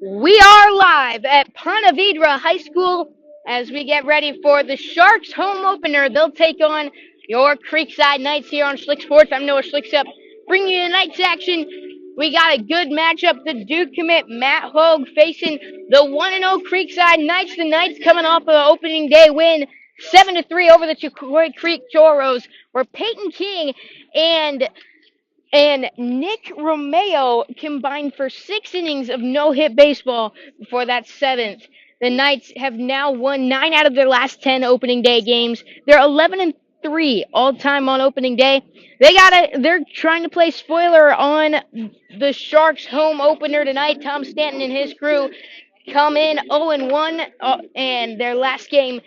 We are live at Ponte Vedra High School as we get ready for the Sharks home opener. They'll take on your Creekside Knights here on Schlick Sports. I'm Noah Schlicksup, bringing you tonight's action. We got a good matchup. The Duke commit Matt Hogue facing the 1-0 Creekside Knights. The Knights coming off an opening day win 7-3 over the Chicory Creek Toros, where Peyton King and Nick Romeo combined for 6 innings of no-hit baseball before that seventh. The Knights have now won 9 out of their last 10 opening day games. They're 11-3 all-time on opening day. They're trying to play spoiler on the Sharks home opener tonight. Tom Stanton and his crew come in 0-1, and their last game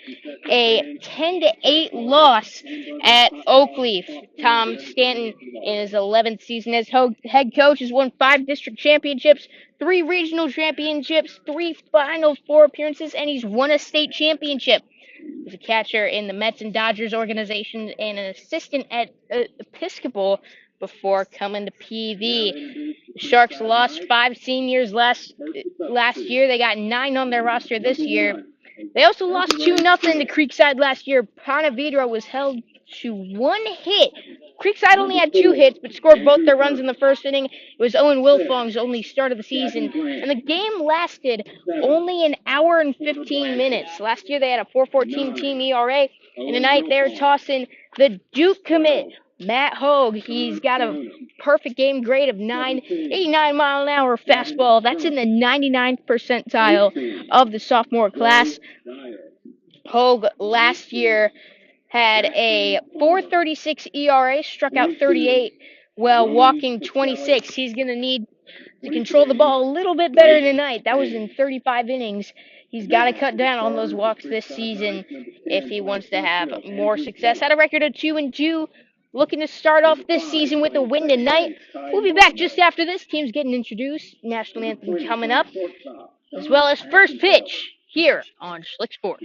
a 10-8 loss at Oakleaf. Tom Stanton, in his 11th season as head coach, has won 5 district championships, 3 regional championships, 3 Final Four appearances, and he's won a state championship. He's a catcher in the Mets and Dodgers organizations and an assistant at Episcopal before coming to PV. The Sharks lost 5 seniors last year. They got 9 on their roster this year. They also lost 2-0 to Creekside last year. Ponte Vedra was held to 1 hit. Creekside only had 2 hits, but scored both their runs in the first inning. It was Owen Wilfong's only start of the season, and the game lasted only an hour and 15 minutes. Last year they had a 4.14 team ERA, and tonight they're tossing the Duke commit, Matt Hogue. He's got a perfect game grade of 89-mile-an-hour fastball. That's in the 99th percentile of the sophomore class. Hogue last year had a 4.36 ERA, struck out 38 while walking 26. He's going to need to control the ball a little bit better tonight. That was in 35 innings. He's got to cut down on those walks this season if he wants to have more success. Had a record of 2-2. Looking to start off this season with a win tonight. We'll be back just after this. Team's getting introduced. National anthem coming up, as well as first pitch here on Schlick Sports.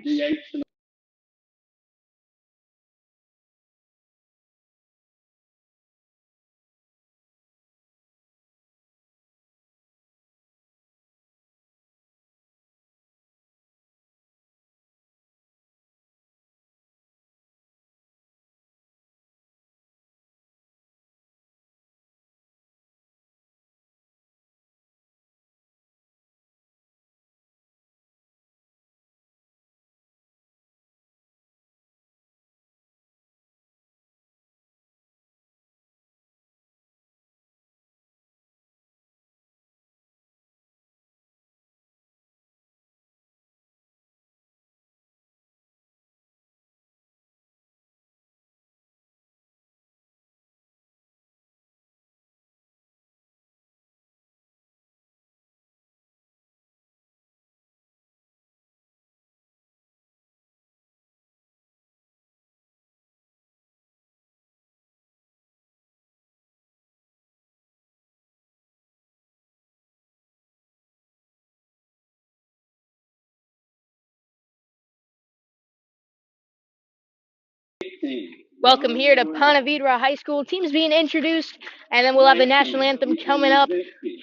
Welcome here to Ponte Vedra High School. Teams being introduced, and then we'll have the national anthem coming up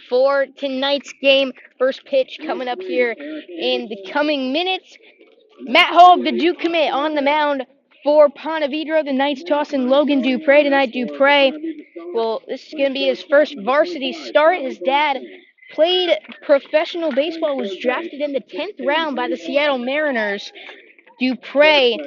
for tonight's game. First pitch coming up here in the coming minutes. Matt Hogue, the Duke commit, on the mound for Ponte Vedra. The Knights tossing Logan Dupre tonight. Dupre, well, this is going to be his first varsity start. His dad played professional baseball, was drafted in the 10th round by the Seattle Mariners. Dupre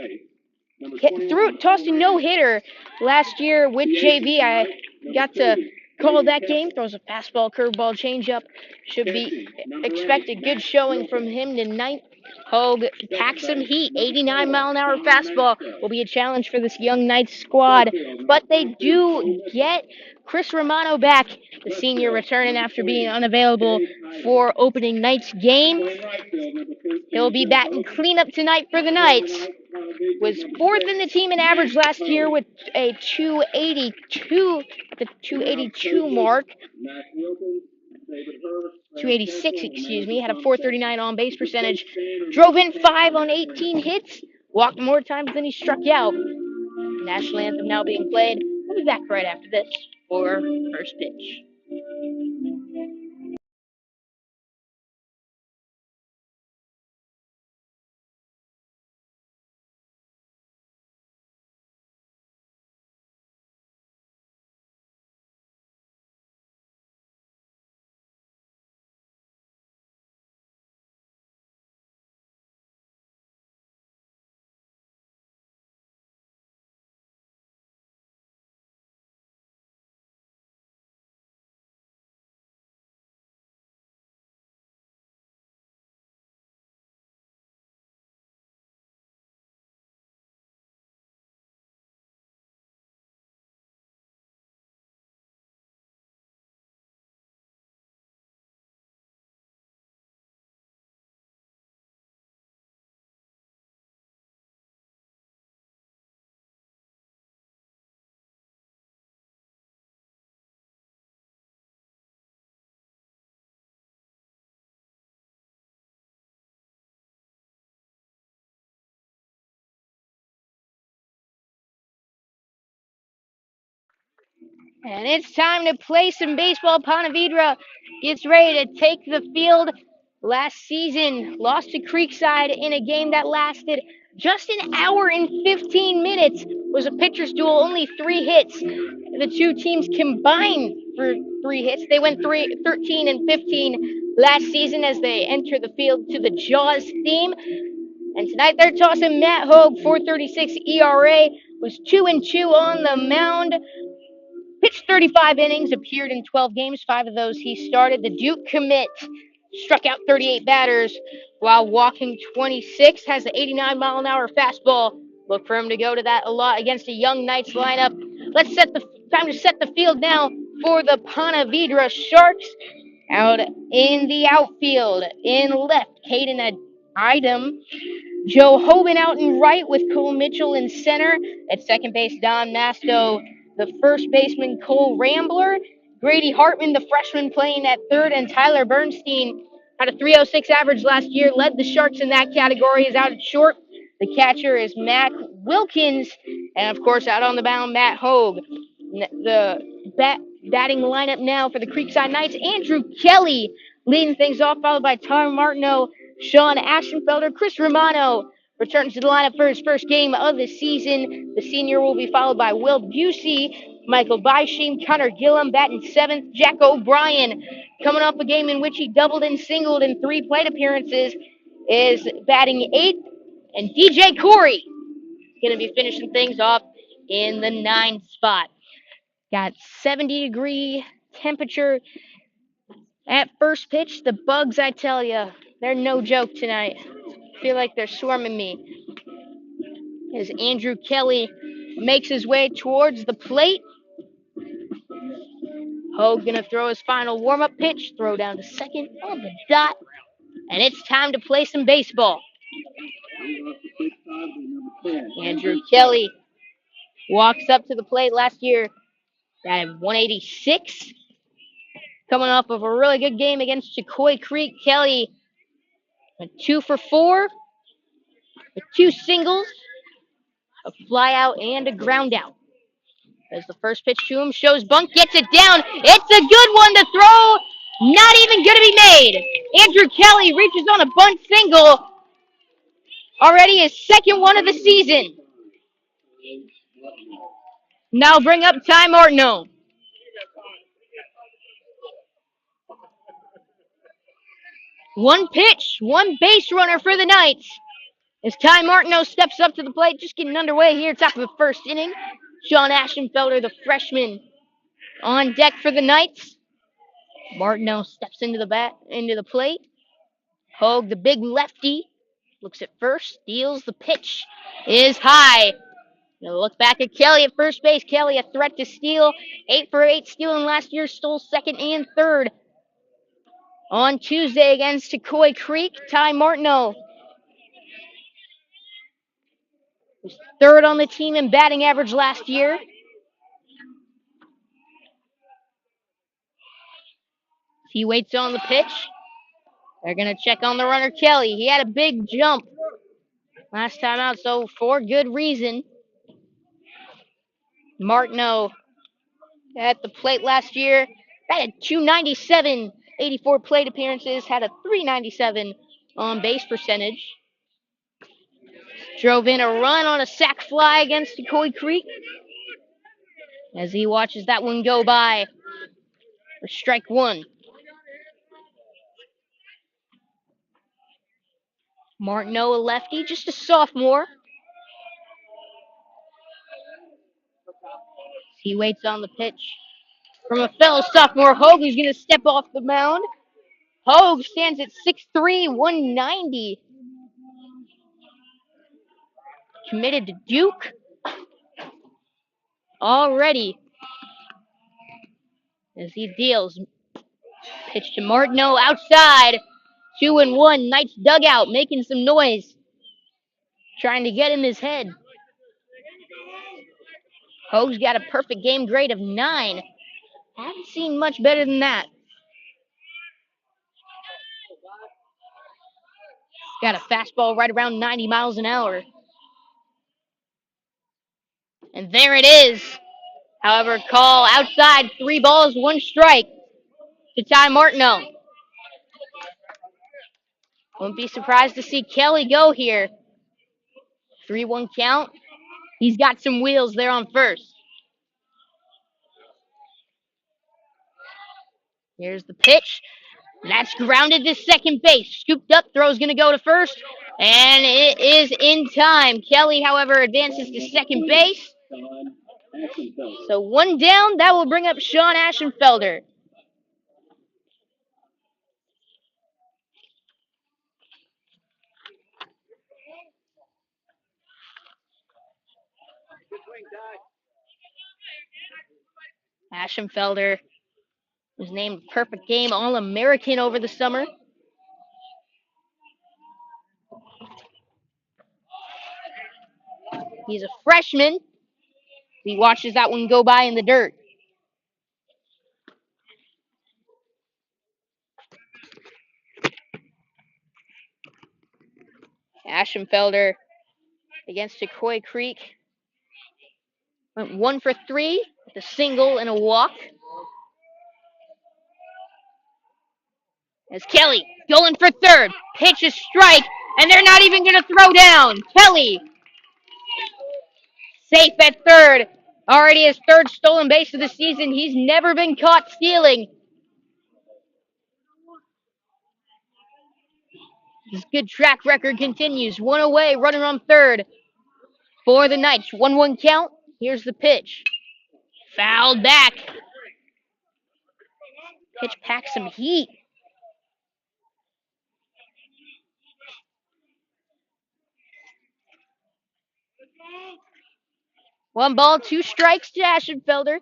tossed a no-hitter last year with JV. I got to call that game. Throws a fastball, curveball, changeup. Should be expect a good showing from him tonight. Hogue packs some heat. 89-mile-an-hour fastball will be a challenge for this young Knights squad. But they do get Chris Romano back, the senior returning after being unavailable for opening night's game. He'll be batting cleanup tonight for the Knights. Was 4th in the team in average last year with a 282 mark. 286, excuse me. Had a 439 on base percentage. Drove in 5 on 18 hits. Walked more times than he struck out. National anthem now being played. We'll be back right after this for first pitch. And it's time to play some baseball. Ponte Vedra gets ready to take the field. Last season, lost to Creekside in a game that lasted just an hour and 15 minutes. It was a pitcher's duel, only 3 hits. The two teams combined for 3 hits. They went 13 and 15 last season as they enter the field to the Jaws theme. And tonight they're tossing Matt Hogue, 4.36 ERA, was 2-2 on the mound. Pitched 35 innings, appeared in 12 games. 5 of those he started. The Duke commit struck out 38 batters while walking 26. Has an 89-mile-an-hour fastball. Look for him to go to that a lot against a young Knights lineup. Time to set the field now for the Ponte Vedra Sharks. Out in the outfield, in left, Caden Idem. Joe Hoban out in right with Cole Mitchell in center. At second base, Don Masto. The first baseman, Cole Rambler. Grady Hartman, the freshman, playing at third. And Tyler Bernstein had a 3.06 average last year. Led the Sharks in that category. Is out at short. The catcher is Mac Wilkins. And, of course, out on the mound, Matt Hogue. The batting lineup now for the Creekside Knights. Andrew Kelly leading things off, followed by Tom Martineau, Sean Ashenfelder. Chris Romano returns to the lineup for his first game of the season. The senior will be followed by Will Busey, Michael Beisheim, Connor Gillum batting 7th. Jack O'Brien, coming off a game in which he doubled and singled in 3 plate appearances, is batting 8th. And DJ Corey going to be finishing things off in the 9th spot. Got 70-degree temperature at first pitch. The bugs, I tell you, they're no joke tonight. Feel like they're swarming me. As Andrew Kelly makes his way towards the plate. Hogue gonna throw his final warm-up pitch. Throw down to second on the dot. And it's time to play some baseball. Andrew Kelly walks up to the plate last year at 186. Coming off of a really good game against Chicoy Creek. Kelly went 2 for 4 with 2 singles, a fly out, and a ground out. As the first pitch to him shows bunt, gets it down. It's a good one to throw. Not even going to be made. Andrew Kelly reaches on a bunt single. Already his second one of the season. Now bring up Ty Martineau. One pitch, one base runner for the Knights. As Ty Martineau steps up to the plate, just getting underway here, top of the first inning. Sean Ashenfelder, the freshman, on deck for the Knights. Martineau steps into the plate. Hogue, the big lefty, looks at first, steals the pitch, is high. Now look back at Kelly at first base. Kelly, a threat to steal. 8 for 8 stealing last year, stole second and third. On Tuesday against Chicoy Creek, Ty Martineau was third on the team in batting average last year. He waits on the pitch. They're going to check on the runner, Kelly. He had a big jump last time out, so for good reason. Martineau at the plate last year had 297, 84 plate appearances, had a 397 on base percentage. Drove in a run on a sac fly against Chicoy Creek. As he watches that one go by for strike 1. Martineau, a lefty, just a sophomore. He waits on the pitch from a fellow sophomore. Hogue is going to step off the mound. Hogue stands at 6'3", 190. Committed to Duke already. As he deals. Pitch to Martineau outside. 2-1. Knights dugout making some noise. Trying to get in his head. Hogue's got a perfect game grade of 9. Haven't seen much better than that. Got a fastball right around 90 miles an hour. And there it is. However, call outside, 3 balls, 1 strike to Ty Martineau. Wouldn't be surprised to see Kelly go here. 3-1 count. He's got some wheels there on first. Here's the pitch. That's grounded to second base. Scooped up, throw's going to go to first. And it is in time. Kelly, however, advances to second base. So 1 down. That will bring up Sean Ashenfelder. Ashenfelder was named Perfect Game All-American over the summer. He's a freshman. He watches that one go by in the dirt. Ashenfelder against Decoy Creek went 1 for 3 with a single and a walk. As Kelly going for third, pitch a strike, and they're not even going to throw down. Kelly safe at third. Already his 3rd stolen base of the season. He's never been caught stealing. His good track record continues. 1 away, runner on third for the Knights. 1-1 count. Here's the pitch. Fouled back. Pitch packs some heat. One ball, 2 strikes to Ashenfelder.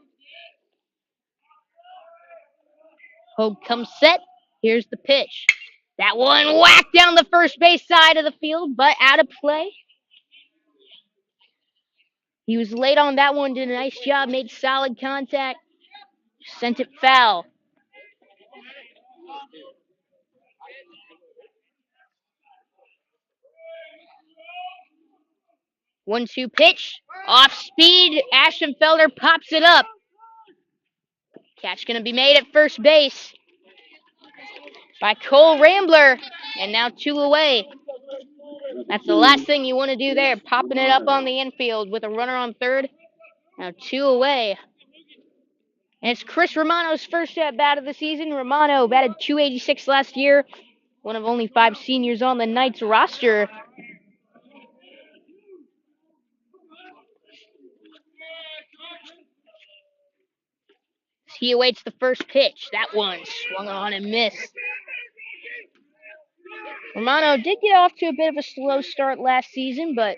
Hogue comes set. Here's the pitch. That one whacked down the first base side of the field, but out of play. He was late on that one, did a nice job, made solid contact, sent it foul. One-two pitch, off speed. Ashenfelder pops it up. Catch going to be made at first base by Cole Rambler, and now 2 away. That's the last thing you want to do there, popping it up on the infield with a runner on third. Now 2 away. And it's Chris Romano's first at-bat of the season. Romano batted .286 last year, one of only 5 seniors on the Knights roster. He awaits the first pitch. That one swung on and missed. Romano did get off to a bit of a slow start last season, but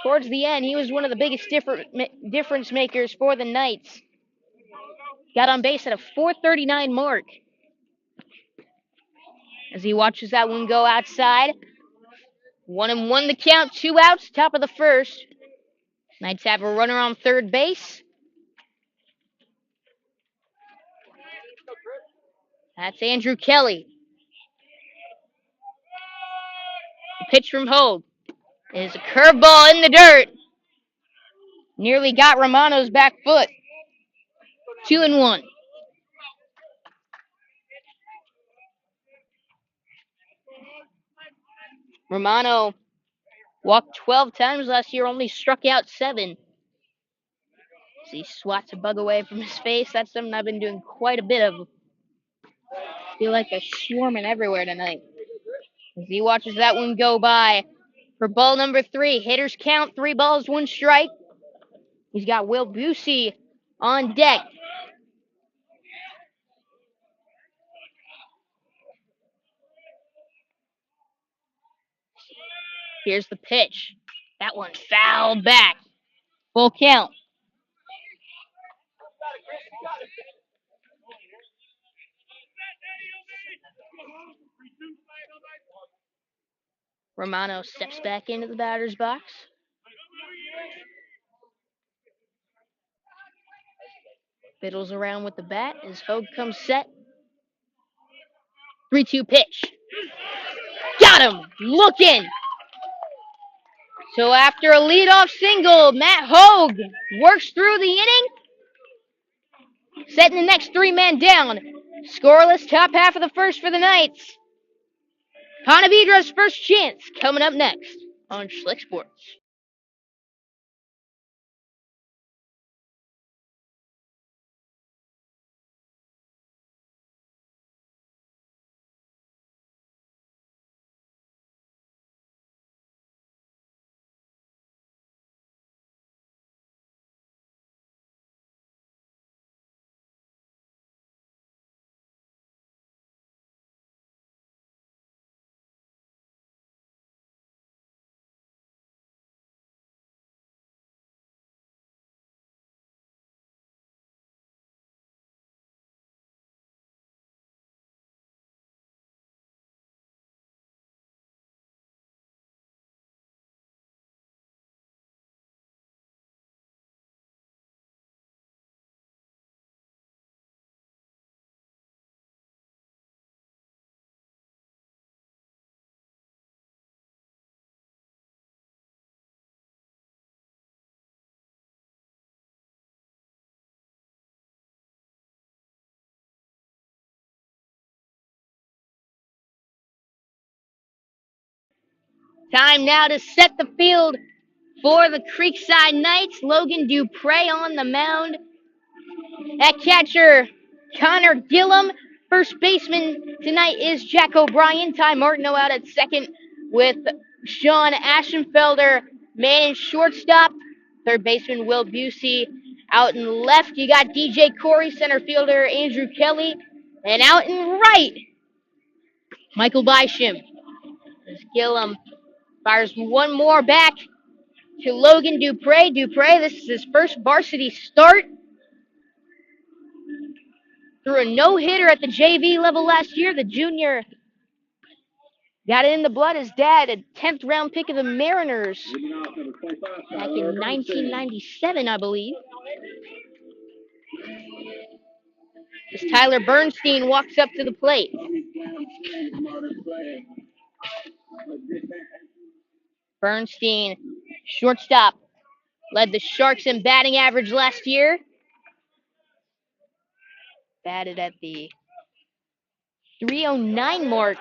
towards the end, he was one of the biggest difference makers for the Knights. Got on base at a .439 mark. As he watches that one go outside. 1-1 the count, 2 outs, top of the first. Knights have a runner on third base. That's Andrew Kelly. The pitch from Hogue is a curveball in the dirt. Nearly got Romano's back foot. 2-1. Romano walked 12 times last year, only struck out 7. As he swats a bug away from his face. That's something I've been doing quite a bit of. I feel like they're swarming everywhere tonight. As he watches that one go by for ball number 3. Hitters count, 3 balls, 1 strike. He's got Will Busey on deck. Here's the pitch. That one fouled back. Full count. Romano steps back into the batter's box. Fiddles around with the bat as Hogue comes set. 3-2 pitch. Got him! Looking! So after a leadoff single, Matt Hogue works through the inning setting the next three-man down. Scoreless, top half of the first for the Knights. Ponte first chance coming up next on Schlick Sports. Time now to set the field for the Creekside Knights. Logan Dupre on the mound. At catcher, Connor Gillum. First baseman tonight is Jack O'Brien. Ty Martineau out at second with Sean Aschenfelder manning shortstop. Third baseman Will Busey out in left. You got DJ Corey, center fielder Andrew Kelly. And out in right, Michael Bysham. As Gillum fires one more back to Logan Dupre. Dupre, this is his first varsity start. Threw a no-hitter at the JV level last year. The junior got it in the blood. His dad, a 10th round pick of the Mariners back in 1997, I believe. As Tyler Bernstein walks up to the plate. Bernstein, shortstop, led the Sharks in batting average last year. Batted at the 309 mark.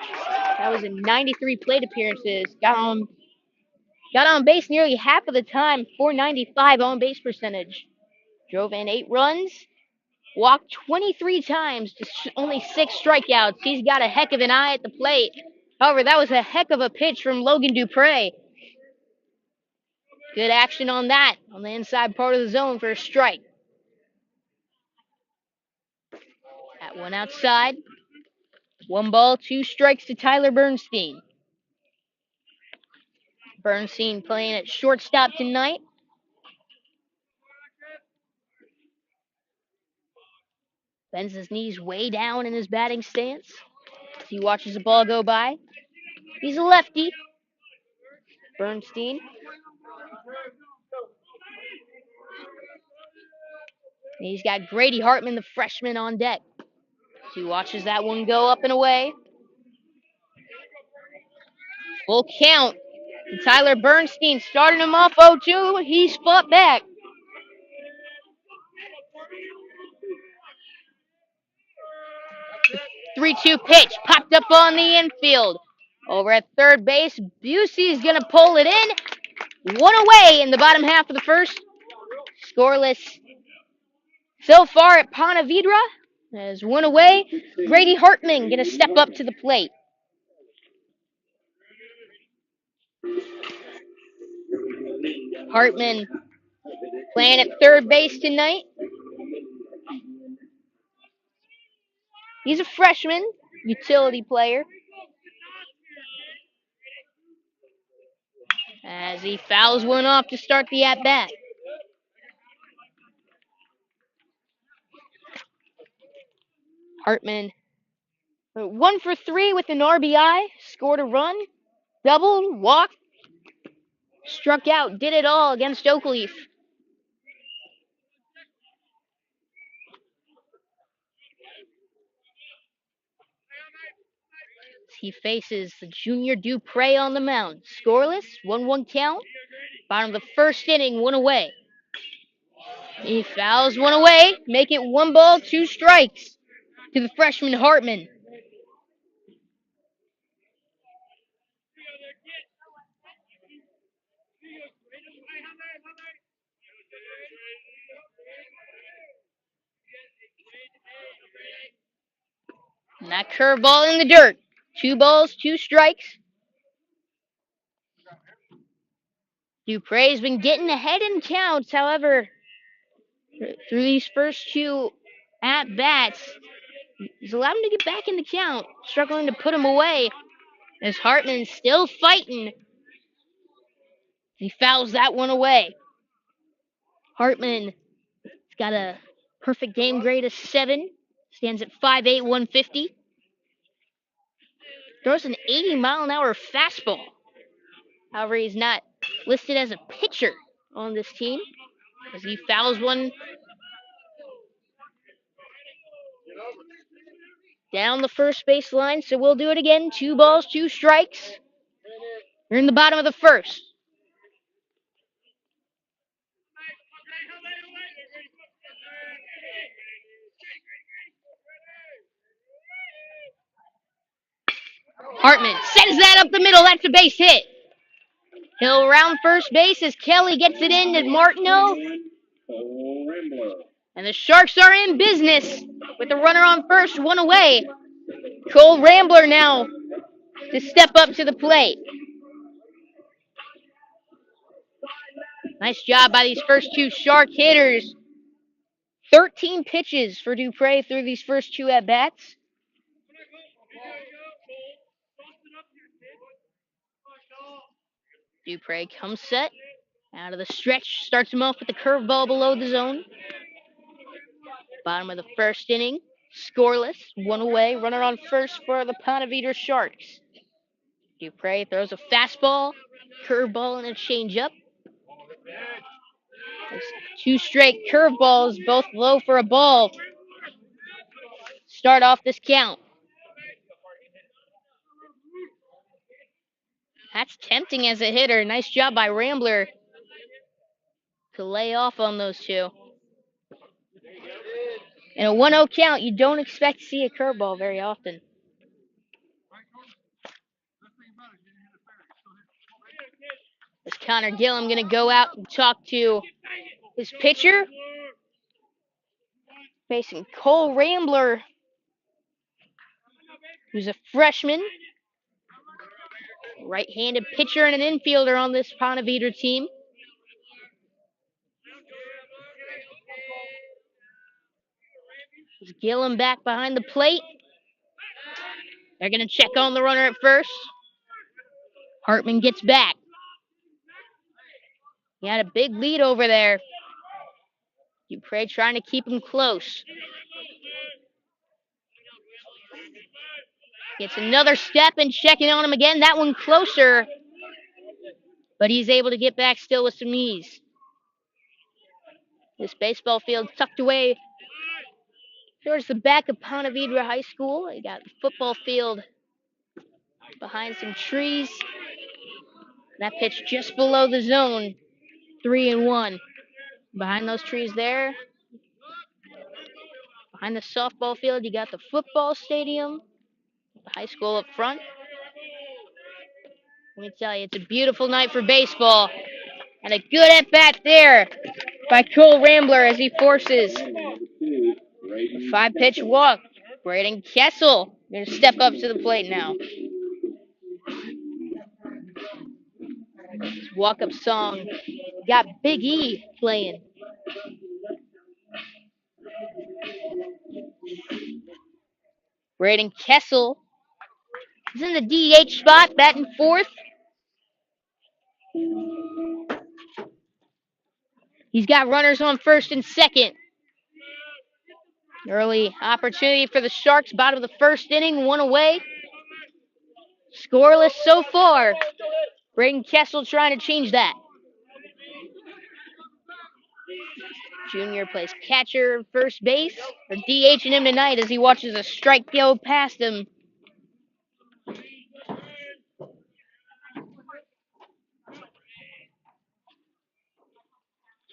That was in 93 plate appearances. Got on base nearly half of the time, 495 on base percentage. Drove in 8 runs, walked 23 times, just only 6 strikeouts. He's got a heck of an eye at the plate. However, that was a heck of a pitch from Logan Dupre. Good action on that, on the inside part of the zone for a strike. At one outside. 1 ball, 2 strikes to Tyler Bernstein. Bernstein playing at shortstop tonight. Bends his knees way down in his batting stance as he watches the ball go by. He's a lefty. Bernstein. And he's got Grady Hartman, the freshman, on deck. So he watches that one go up and away. Full count. And Tyler Bernstein starting him off 0-2. He's fought back. The 3-2 pitch popped up on the infield. Over at third base, Busey's going to pull it in. 1 away in the bottom half of the first. Scoreless so far at Ponte Vedra. As 1 away, Grady Hartman going to step up to the plate. Hartman playing at third base tonight. He's a freshman, utility player. As he fouls one off to start the at-bat. Hartman 1 for 3 with an RBI, scored a run, doubled, walked, struck out, did it all against Oakleaf. He faces the junior Dupre on the mound. Scoreless, 1-1 count. Bottom of the first inning, 1 away. He fouls one away, make it 1 ball, 2 strikes to the freshman Hartman. And that curveball in the dirt. 2 balls, 2 strikes. Dupre's been getting ahead in counts, however, through these first 2 at-bats. He's allowed him to get back in the count, struggling to put him away. As Hartman's still fighting, he fouls that one away. Hartman has got a perfect game grade of 7, stands at 5'8", 150. Throws an 80-mile-an-hour fastball. However, he's not listed as a pitcher on this team as he fouls one down the first base line. So we'll do it again. 2 balls, 2 strikes. We're in the bottom of the first. Hartman sends that up the middle. That's a base hit. He'll round first base as Kelly gets it in to Martineau. And the Sharks are in business with a runner on first, 1 away. Cole Rambler now to step up to the plate. Nice job by these first 2 Shark hitters. 13 pitches for Dupre through these first 2 at-bats. Dupre comes set. Out of the stretch, starts him off with a curveball below the zone. Bottom of the first inning, scoreless, 1 away. Runner on first for the Ponte Sharks. Dupre throws a fastball, curveball, and a changeup. 2 straight curveballs, both low for a ball. Start off this count. That's tempting as a hitter. Nice job by Rambler to lay off on those 2. In a 1-0 count, you don't expect to see a curveball very often. Is Connor Gillum going to go out and talk to his pitcher? Facing Cole Rambler, who's a freshman. Right-handed pitcher and an infielder on this Ponte team. Is Gillum back behind the plate? They're going to check on the runner at first. Hartman gets back. He had a big lead over there. Dupre trying to keep him close. Gets another step and checking on him again. That one closer. But he's able to get back still with some ease. This baseball field tucked away towards the back of Ponte Vedra High School. You got the football field behind some trees. That pitch just below the zone. 3-1. Behind those trees there. Behind the softball field, you got the football stadium. The high school up front. Let me tell you, it's a beautiful night for baseball. And a good at-bat there by Cole Rambler as he forces a 5-pitch walk. Braden Kessel going to step up to the plate now. Walk-up song. Got Big E playing. Braden Kessel is in the DH spot, batting fourth. He's got runners on first and second. Early opportunity for the Sharks, bottom of the first inning, 1 away. Scoreless so far. Braden Kessel trying to change that. Junior plays catcher, first base. They're DHing him tonight as he watches a strike go past him.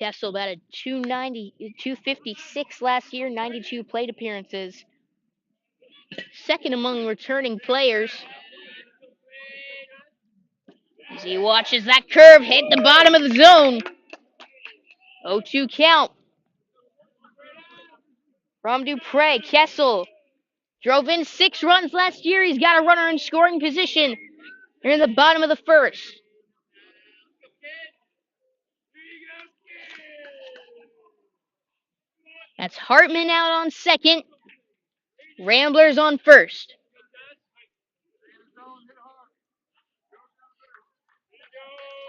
Kessel batted 256 last year, 92 plate appearances. Second among returning players. As he watches that curve hit the bottom of the zone. 0-2 count. From Dupre, Kessel drove in 6 runs last year. He's got a runner in scoring position. They're in the bottom of the first. That's Hartman out on second. Ramblers on first.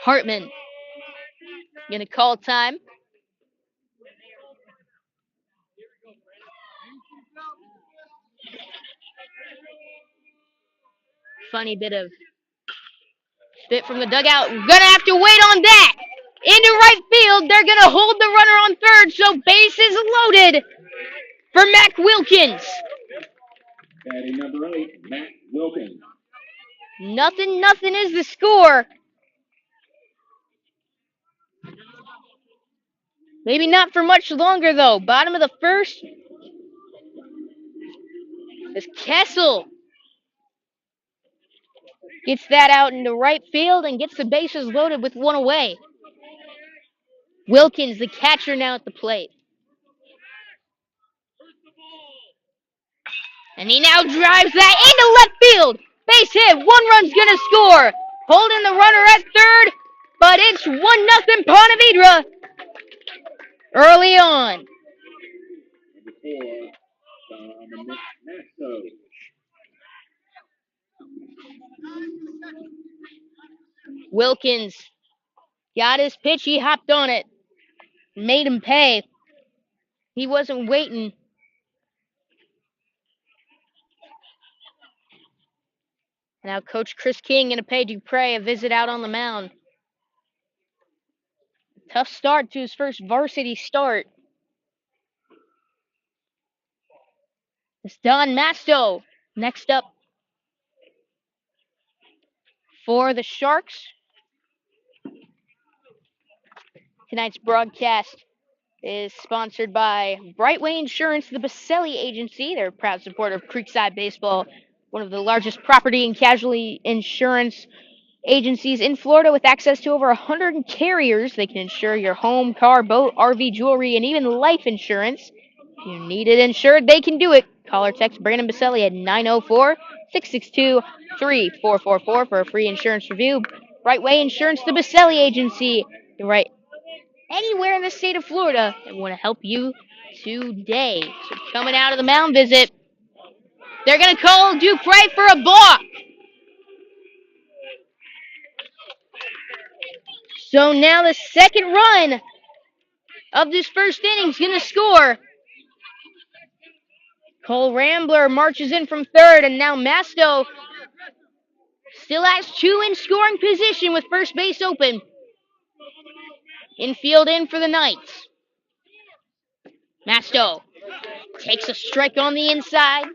Hartman gonna call time. Funny bit of spit from the dugout. Gonna have to wait on that. Into right field. They're gonna hold the runner on third, so base is loaded for Mac Wilkins. Batting number 8, Mac Wilkins. Nothing is the score. Maybe not for much longer, though. Bottom of the first is Kessel. Gets that out into right field and gets the bases loaded with one away. Wilkins, the catcher, now at the plate. And he now drives that into left field. Base hit. 1 run's going to score. Holding the runner at third, but it's 1-0 Ponte Vedra early on. Wilkins got his pitch. He hopped on it. Made him pay. He wasn't waiting. Now Coach Chris King going to pay Dupre a visit out on the mound. Tough start to his first varsity start. It's Don Masto next up for the Sharks. Tonight's broadcast is sponsored by Brightway Insurance, the Baselli Agency. They're a proud supporter of Creekside Baseball, one of the largest property and casualty insurance agencies in Florida with access to over 100 carriers. They can insure your home, car, boat, RV, jewelry, and even life insurance. If you need it insured, they can do it. Call or text Brandon Baselli at 904-662-3444 for a free insurance review. Brightway Insurance, the Baselli Agency. You're right. Anywhere in the state of Florida and want to help you today. So coming out of the mound visit, they're going to call Dupre for a balk. So now the second run of this first inning is going to score. Cole Rambler marches in from third, and now Masto still has 2 in scoring position with first base open. Infield in for the Knights. Masto takes a strike on the inside,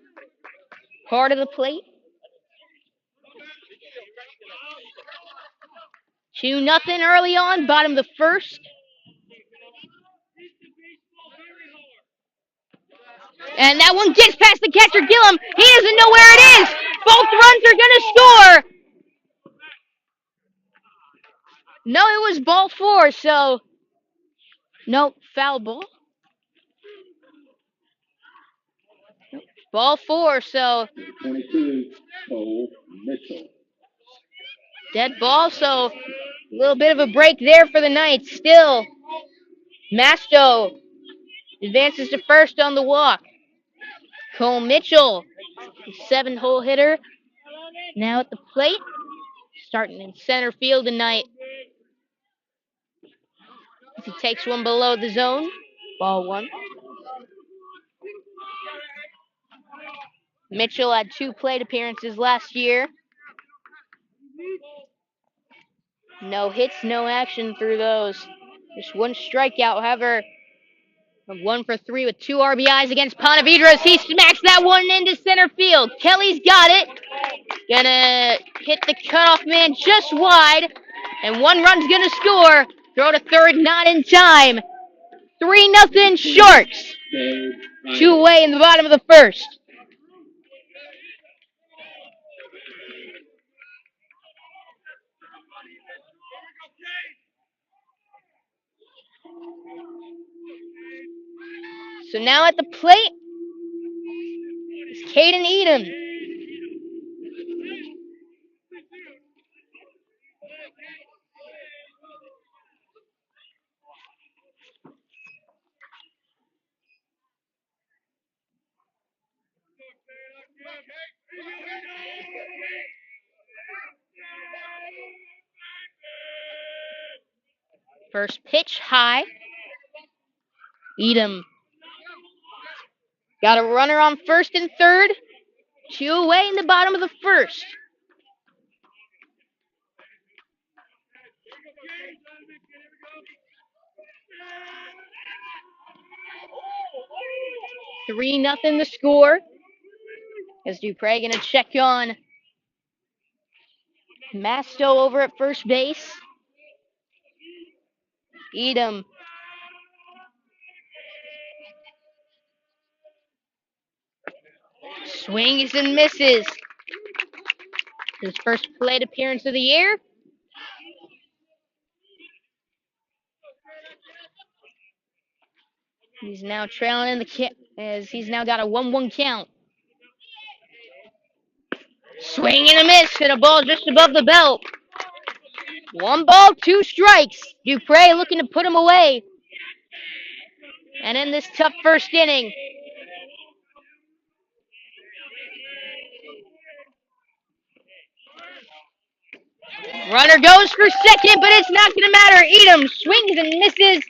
part of the plate. 2-0 early on, bottom of the first. And that one gets past the catcher, Gillum. He doesn't know where it is. Both runs are going to score. No, it was ball 4, so no, foul ball. Ball 4, so 22, Cole Mitchell. Dead ball, so a little bit of a break there for the Knights. Still, Masto advances to first on the walk. Cole Mitchell, 7-hole hitter, now at the plate, starting in center field tonight. He takes one below the zone, ball 1. Mitchell had 2 plate appearances last year. No hits, no action through those. Just 1 strikeout, however. 1 for 3 with 2 RBIs against Ponte Vedra as he smacks that one into center field. Kelly's got it. Gonna hit the cutoff man just wide. And 1 run's gonna score. Throw to third, not in time. 3-0 Sharks. 2 away in the bottom of the first. So now at the plate is Caden Edom. First pitch high. Edom got a runner on first and third. 2 away in the bottom of the first. Three nothing the score. As Dupre gonna check on Masto over at first base. Edom swings and misses. His first plate appearance of the year. He's now trailing in the as he's now got a 1-1 count. Swing and a miss, and a ball just above the belt. 1 ball, 2 strikes. Dupre looking to put him away. And in this tough first inning, runner goes for second, but it's not going to matter. Edom swings and misses.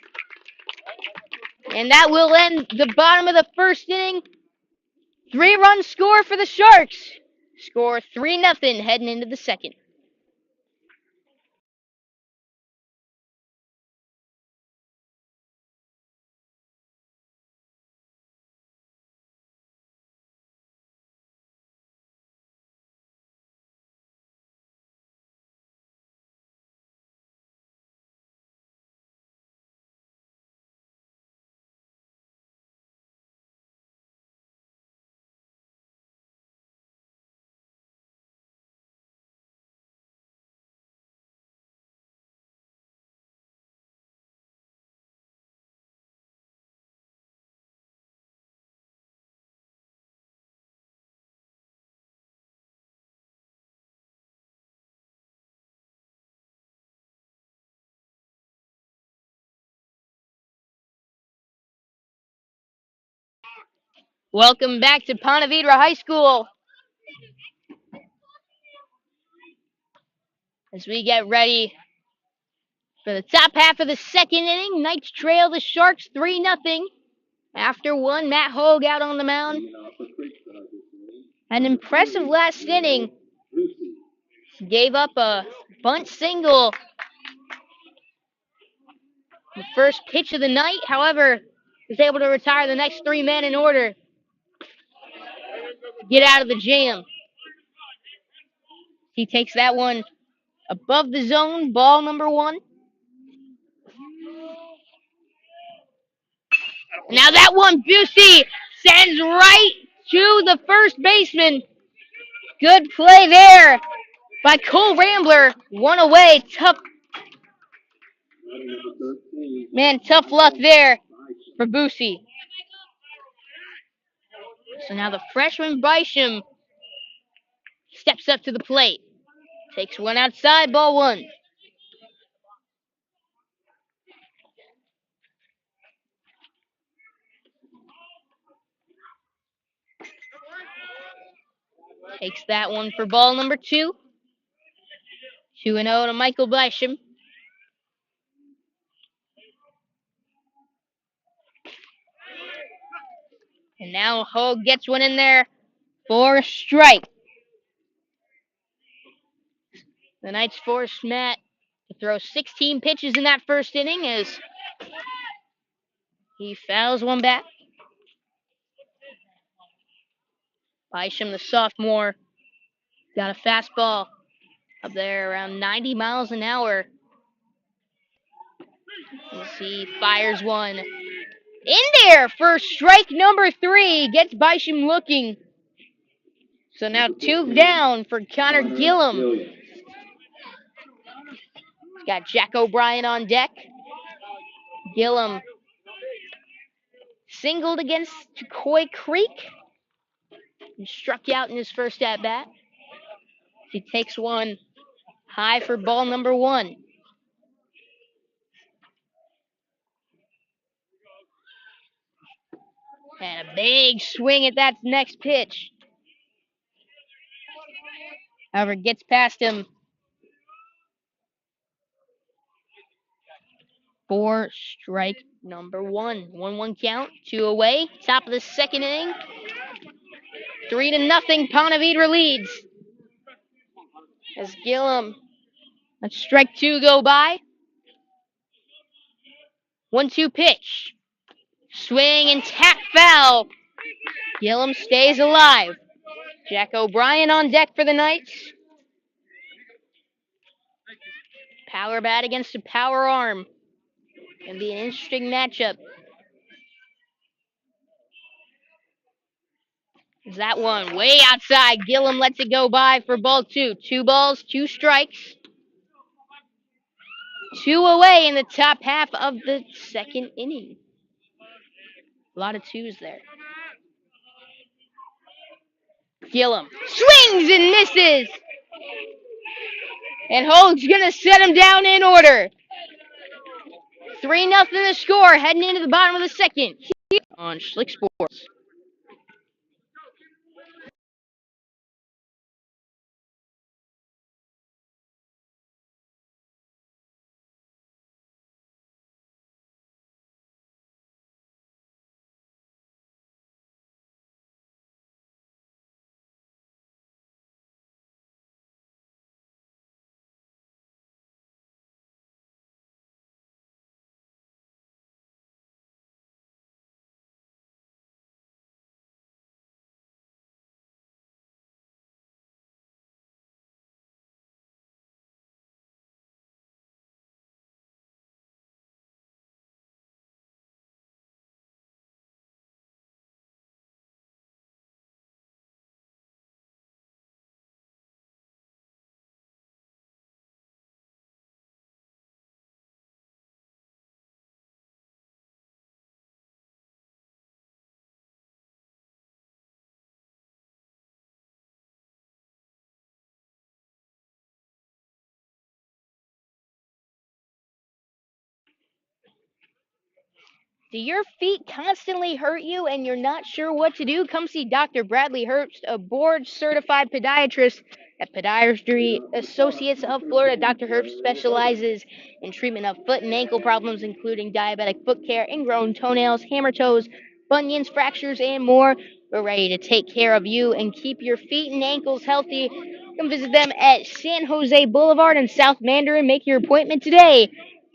And that will end the bottom of the first inning. 3-run score for the Sharks. Score 3-0 heading into the second. Welcome back to Ponte Vedra High School. As we get ready for the top half of the second inning, Knights trail the Sharks 3-0. After one, Matt Hogue out on the mound. An impressive last inning. Gave up a bunt single. The first pitch of the night, however, was able to retire the next 3 men in order. Get out of the jam. He takes that one above the zone, ball number 1. Now that one, Busey sends right to the first baseman. Good play there by Cole Rambler. 1 away. Tough luck there for Busey. So now the freshman Bisham steps up to the plate. Takes one outside, ball 1. Takes that one for ball number 2. 2-0 to Michael Bisham. And now Hogue gets one in there for a strike. The Knights forced Matt to throw 16 pitches in that first inning as he fouls one back. Bisham, the sophomore, got a fastball up there around 90 miles an hour. As he fires one in there for strike number 3. Gets Bisham looking. So now 2 down for Connor Gillum. Got Jack O'Brien on deck. Gillum singled against Coy Creek and struck out in his first at bat. He takes one high for ball number 1. And a big swing at that next pitch. However, gets past him for strike number 1. 1-1 count, 2 away. Top of the second inning. 3-0. Ponte Vedra leads. As Gillum lets strike 2 go by. 1-2 pitch. Swing and tap foul. Gillum stays alive. Jack O'Brien on deck for the Knights. Power bat against a power arm. Gonna be an interesting matchup. Is that one way outside? Gillum lets it go by for ball 2. 2 balls, 2 strikes. 2 away in the top half of the second inning. A lot of 2s there. Gillum swings and misses. And Hoag's gonna set him down in order. 3-0 the score, heading into the bottom of the second. On Schlick Sports. Do your feet constantly hurt you and you're not sure what to do? Come see Dr. Bradley Herbst, a board-certified podiatrist at Podiatry Associates of Florida. Dr. Herbst specializes in treatment of foot and ankle problems, including diabetic foot care, ingrown toenails, hammer toes, bunions, fractures, and more. We're ready to take care of you and keep your feet and ankles healthy. Come visit them at San Jose Boulevard in South Mandarin. Make your appointment today.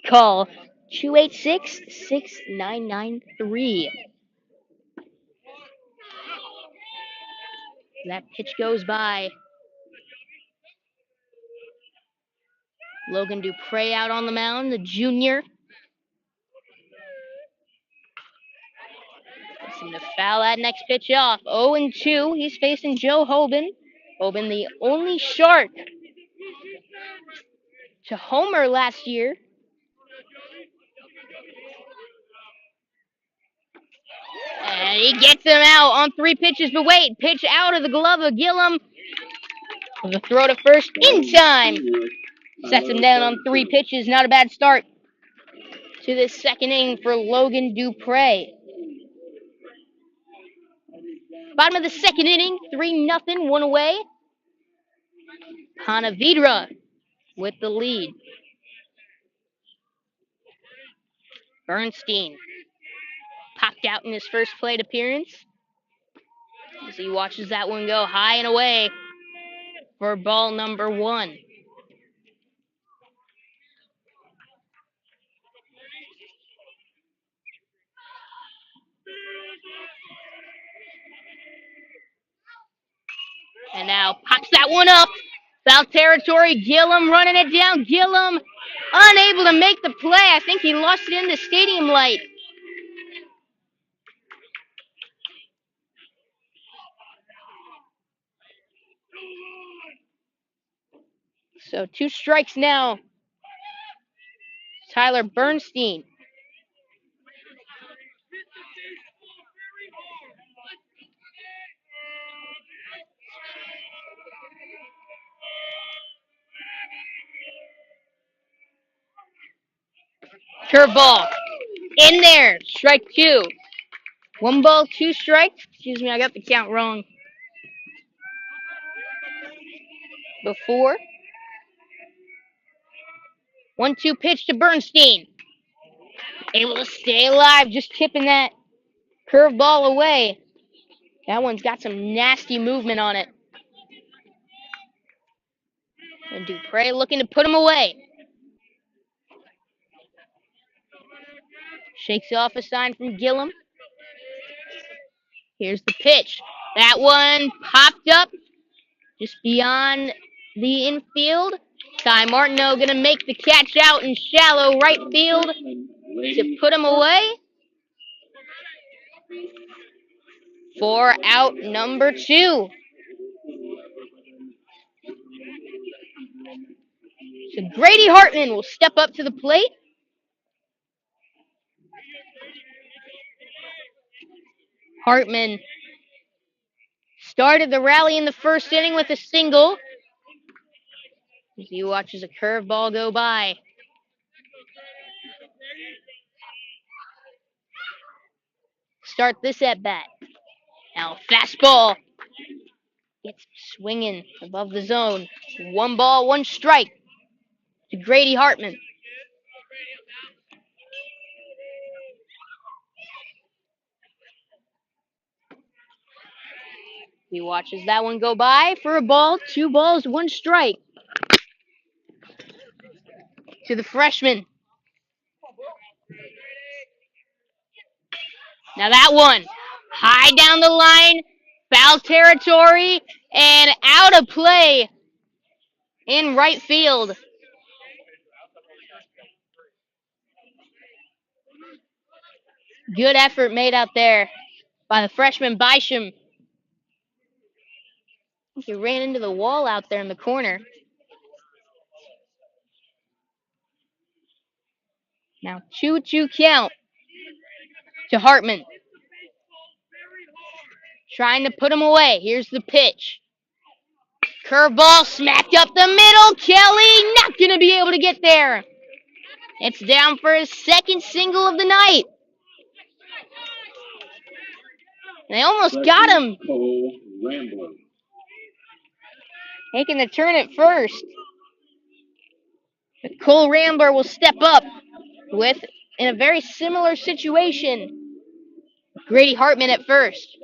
Call 286-6993. That pitch goes by. Logan Dupre out on the mound, the junior. Gets him to foul that next pitch off. 0-2. He's facing Joe Hoban. Hoban, the only Shark to homer last year. And he gets him out on 3 pitches, but wait, pitch out of the glove of Gillum. The throw to first in time. Sets him down on 3 pitches. Not a bad start to this second inning for Logan Dupre. Bottom of the second inning, 3-0, 1 away. Ponte Vedra with the lead. Bernstein popped out in his first plate appearance as he watches that one go high and away for ball number 1. And now pops that one up. Foul territory. Gillum running it down. Gillum Unable to make the play. I think he lost it in the stadium light. So 2 strikes now. Tyler Bernstein. Curveball. In there. Strike 2. 1 ball, 2 strikes. Excuse me, I got the count wrong before. 1-2 pitch to Bernstein. Able to stay alive, just tipping that curveball away. That one's got some nasty movement on it. And Dupre looking to put him away. Shakes off a sign from Gillum. Here's the pitch. That one popped up just beyond the infield. Ty Martineau going to make the catch out in shallow right field to put him away. For out number 2. So Grady Hartman will step up to the plate. Hartman started the rally in the first inning with a single. As he watches a curveball go by. Start this at bat. Now fastball gets swinging above the zone. 1 ball, 1 strike to Grady Hartman. He watches that one go by for a ball. 2 balls, 1 strike to the freshman. Now that one, high down the line, foul territory, and out of play in right field. Good effort made out there by the freshman Bisham. He ran into the wall out there in the corner. Now 2-2 count to Hartman. Trying to put him away. Here's the pitch. Curveball smacked up the middle. Kelly not going to be able to get there. It's down for his 2nd single of the night. They almost got him. Making the turn at first. But Cole Rambler will step up with, in a very similar situation, Grady Hartman at first.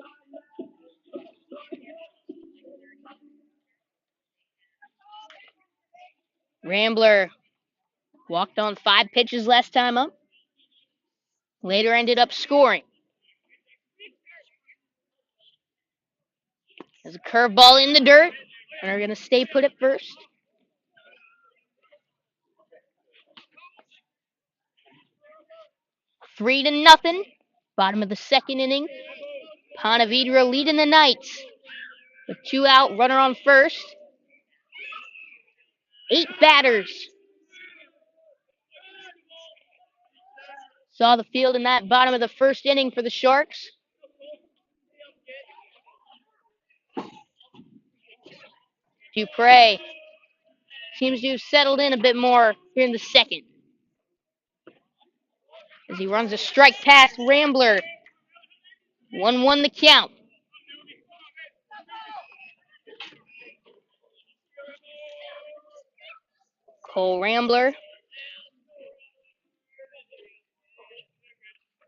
Rambler walked on 5 pitches last time up. Later ended up scoring. There's a curveball in the dirt. And are going to stay put at first. Three to nothing. Bottom of the 2nd inning. Ponte Vedra leading the Knights. With 2 out, runner on first. 8 batters. Saw the field in that bottom of the 1st inning for the Sharks. Dupre seems to have settled in a bit more here in the 2nd. As he runs a strike past Rambler. 1-1 the count. Cole Rambler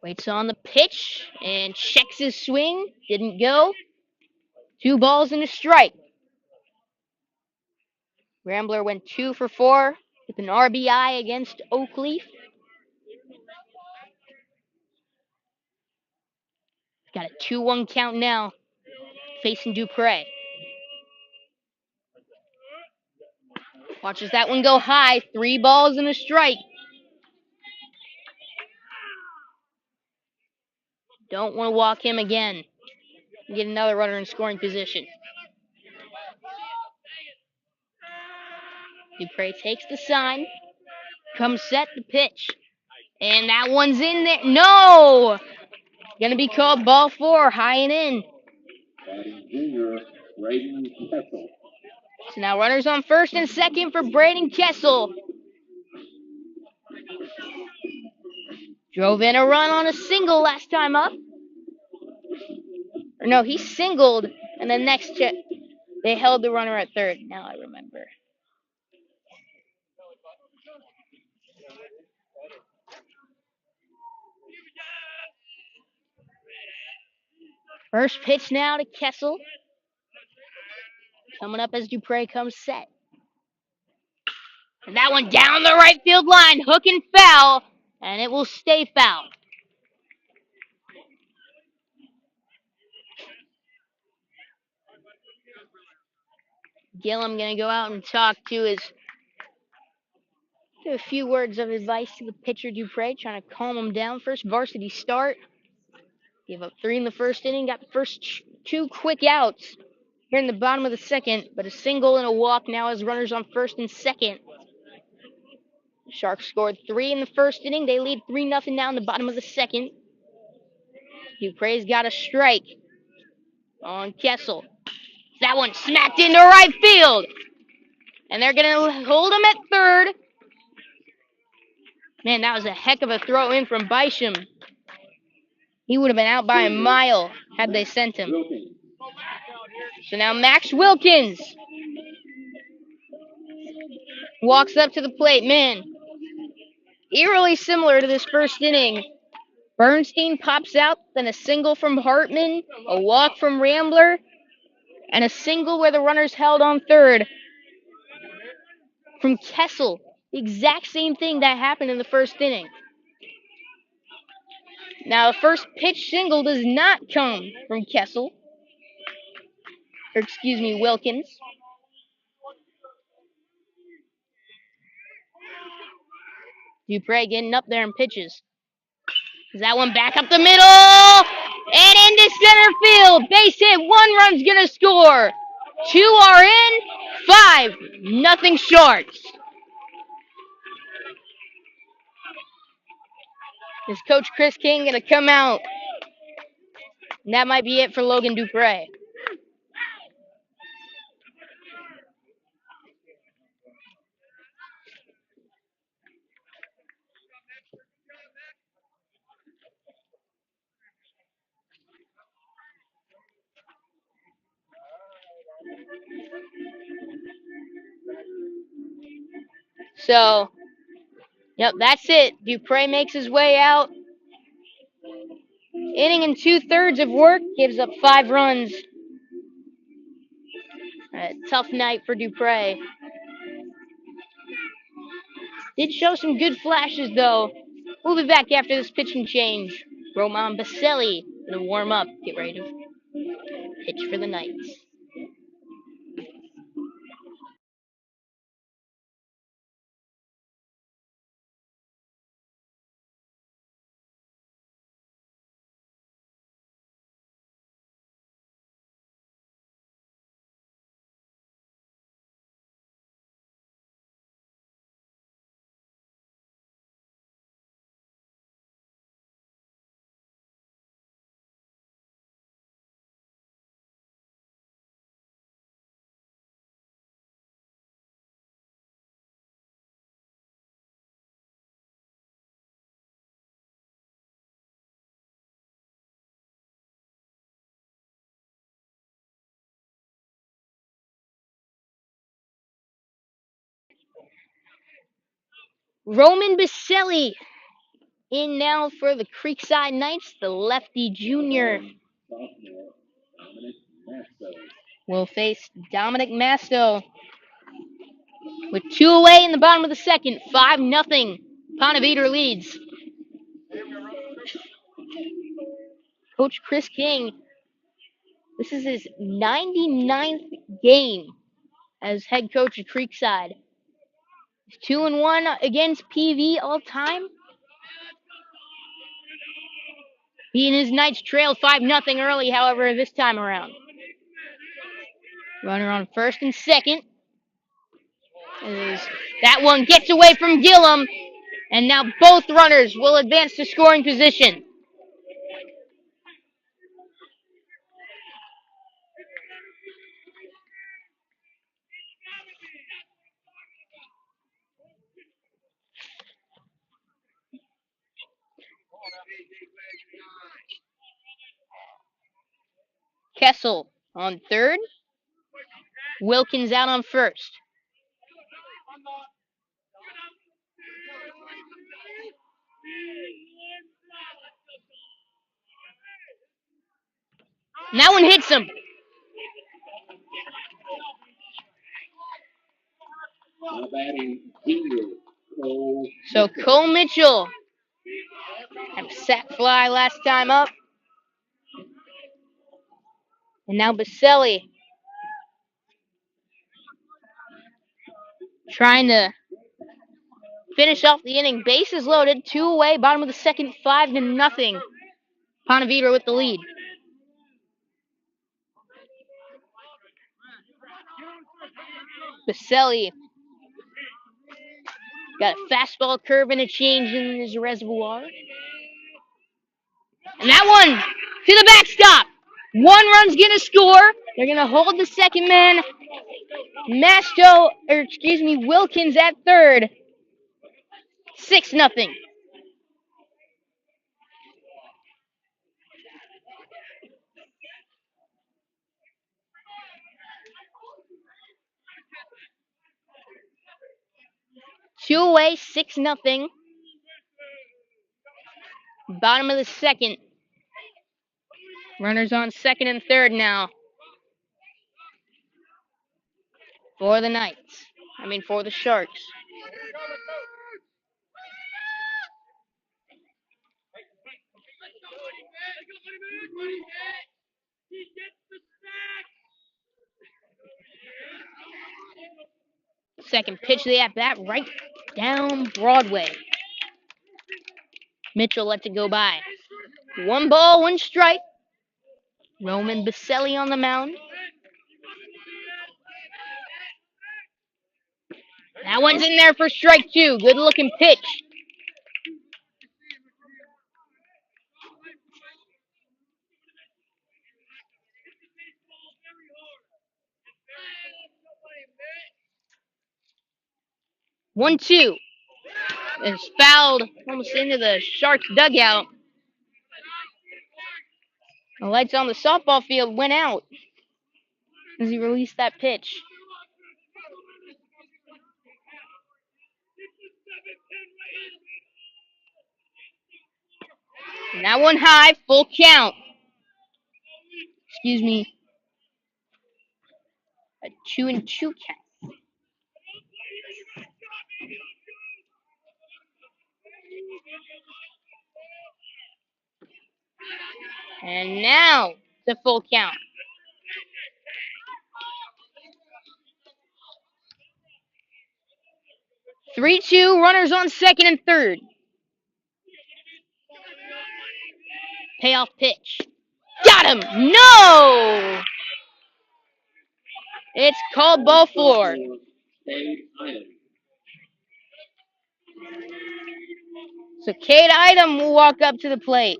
waits on the pitch and checks his swing. Didn't go. 2 balls and a strike. Rambler went 2 for 4 with an RBI against Oakleaf. Got a 2-1 count now, facing Dupre. Watches that one go high. 3 balls and a strike. Don't want to walk him again. Get another runner in scoring position. Dupre takes the sign. Comes set the pitch. And that one's in there. No! Gonna be called ball 4, high and in. Batting junior, Braden Kessel. So now runners on first and second for Braden Kessel. Drove in a run on a single last time up. Or no, he singled, and then next they held the runner at third. Now I remember. First pitch now to Kessel. Coming up as Dupre comes set. And that one down the right field line, hook and foul, and it will stay foul. Gillum gonna go out and talk to give a few words of advice to the pitcher Dupre, trying to calm him down. First varsity start. Gave up 3 in the first inning, got the first 2 quick outs here in the bottom of the second, but a single and a walk now as runners on first and second. Sharks scored 3 in the first inning. They lead 3-0 now in the bottom of the second. Dupre's got a strike on Kessel. That one smacked into right field. And they're going to hold him at third. Man, that was a heck of a throw in from Bisham. He would have been out by a mile had they sent him. So now Max Wilkins walks up to the plate. Man, eerily similar to this first inning. Bernstein pops out, then a single from Hartman, a walk from Rambler, and a single where the runner's held on third from Kessel. The exact same thing that happened in the first inning. Now, the first pitch single does not come from Kessel. Wilkins. Dupre getting up there and pitches. Is that one back up the middle? And into center field. Base hit. 1 run's going to score. 2 are in. 5-0 Sharks. Is Coach Chris King going to come out? And that might be it for Logan Dupre. So, yep, that's it. Dupre makes his way out. Inning and 2/3 of work, gives up 5 runs. A tough night for Dupre. Did show some good flashes, though. We'll be back after this pitching change. Roman Baselli gonna warm up, get ready to pitch for the Knights. Roman Baselli in now for the Creekside Knights, the lefty junior. Will face Dominic Masto. With 2 away in the bottom of the second, 5-0. Ponte Vedra leads. Coach Chris King, this is his 99th game as head coach of Creekside. 2-1 against PV all time. He and his Knights trailed 5-0 early, however, this time around. Runner on first and second. That one gets away from Gillum, and now both runners will advance to scoring position. Kessel on third. Wilkins out on first. And that one hits him. Now batting junior Cole. So Cole Mitchell had a sac fly last time up. And now Baselli trying to finish off the inning. Bases loaded, 2 away, bottom of the second, 5-0. Ponte Vedra with the lead. Baselli got a fastball curve and a change in his reservoir. And that one to the backstop. One run's gonna score. They're gonna hold the second man. Wilkins at third. 6-0. Two away, 6-0. Bottom of the second. Runners on second and third now. For the Knights. For the Sharks. Second pitch of the at-bat right down Broadway. Mitchell lets it go by. 1 ball, 1 strike. Roman Baselli on the mound. That one's in there for strike 2. Good looking pitch. One, 2. It's fouled almost into the Sharks dugout. The lights on the softball field went out as he released that pitch. And that one high, full count. A 2-2 count. And now the full count. 3-2, runners on second and third. Payoff pitch. Got him! No! It's called ball 4. So Cade Item will walk up to the plate.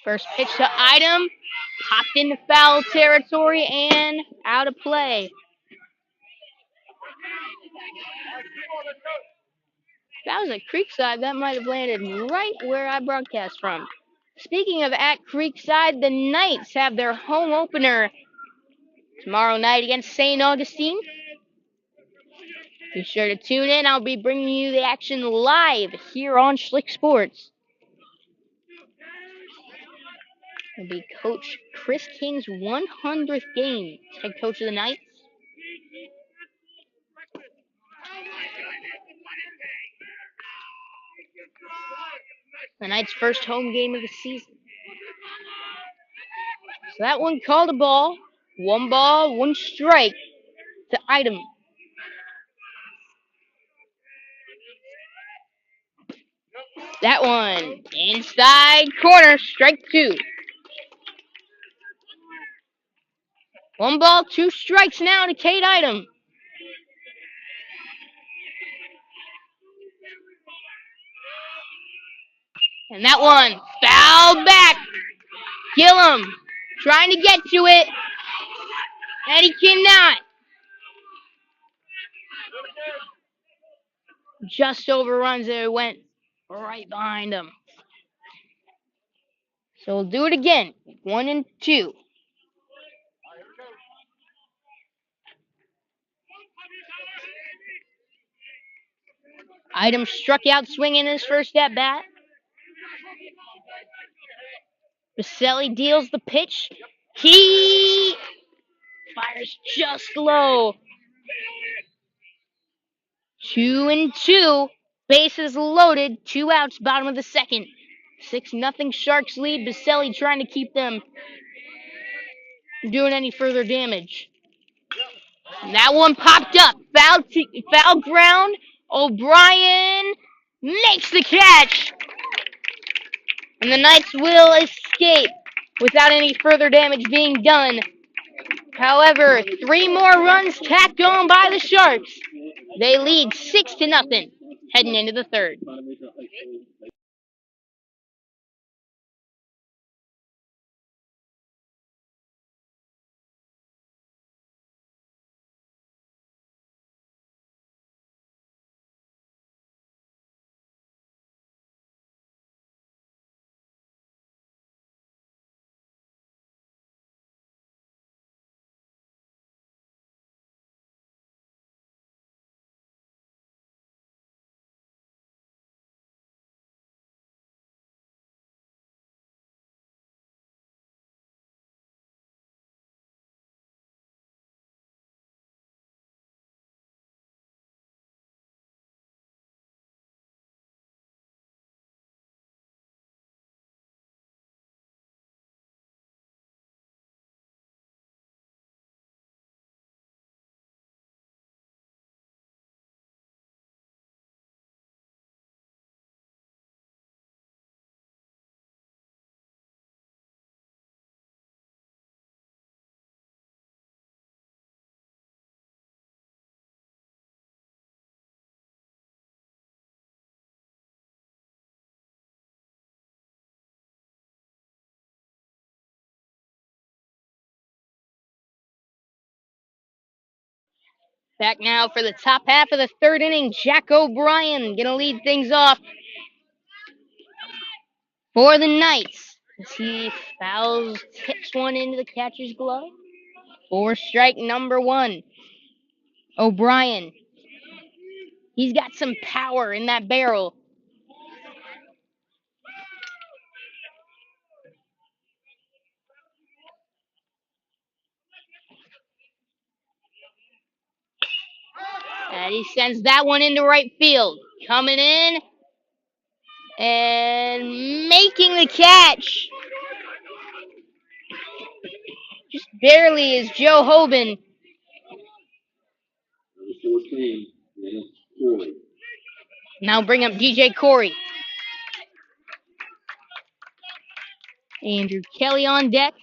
First pitch to Item, popped into foul territory and out of play. If that was at Creekside, that might have landed right where I broadcast from. Speaking of at Creekside, the Knights have their home opener tomorrow night against St. Augustine. Be sure to tune in. I'll be bringing you the action live here on Schlick Sports. It'll be Coach Chris King's 100th game as head coach of the Knights. The Knights' first home game of the season. So that one called a ball. 1 ball, 1 strike to Item. That one inside corner, strike 2. 1 ball, 2 strikes now to Kate Item. And that one fouled back. Gillum trying to get to it, and he cannot. Just overruns it. It went right behind him. So we'll do it again. 1-2. Item struck out swinging his first at bat. Baselli deals the pitch. He fires just low. 2-2. Bases loaded. 2 outs, bottom of the second. 6-0 Sharks lead. Baselli trying to keep them from doing any further damage. And that one popped up. Foul ground. O'Brien makes the catch. And the Knights will escape without any further damage being done. However, 3 more runs tacked on by the Sharks. They lead 6-0 heading into the third. Back now for the top half of the third inning. Jack O'Brien going to lead things off for the Knights. As he tips one into the catcher's glove. 4 strike number 1. O'Brien. He's got some power in that barrel. And he sends that one into right field. Coming in and making the catch. Just barely is Joe Hoban. Number 14, Dennis Corey. Now bring up DJ Corey. Andrew Kelly on deck.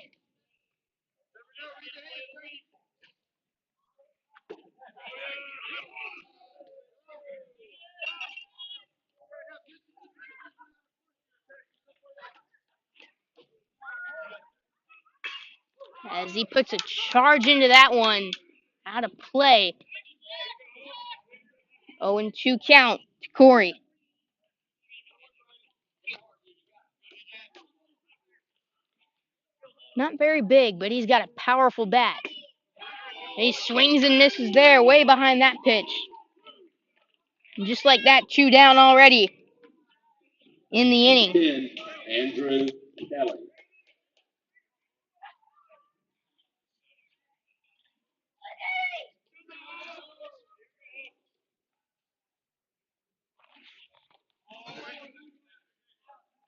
As he puts a charge into that one. Out of play. 0-2 count to Corey. Not very big, but he's got a powerful bat. And he swings and misses there, way behind that pitch. And just like that, 2 down already in the inning. 10, Andrew Kelly.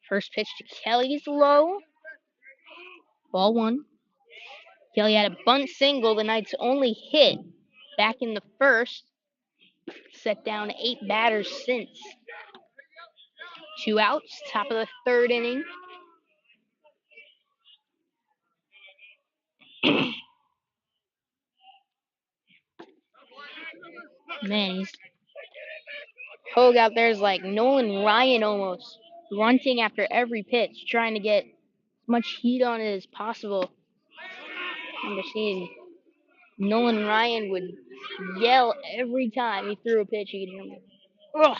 First pitch to Kelly's low. Ball one. Kelly had a bunt single, the Knights' only hit back in the first. Set down 8 batters since. 2 outs, top of the third inning. Man, Hogue out there is like Nolan Ryan almost, grunting after every pitch, trying to get as much heat on it as possible. I remember seeing Nolan Ryan would yell every time he threw a pitch. He'd hear him. Ugh.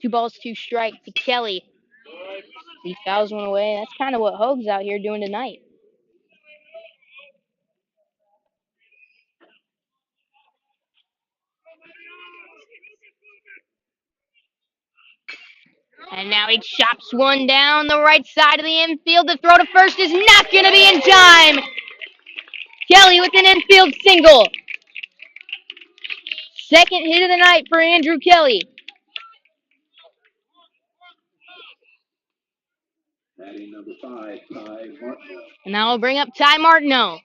2 balls, 2 strikes to Kelly. He fouls one away. That's kind of what Hogue's out here doing tonight. And now he chops one down the right side of the infield. The throw to first is not going to be in time. Kelly with an infield single. Second hit of the night for Andrew Kelly. Batting number 5, Ty Martineau. And now we'll bring up Ty Martineau.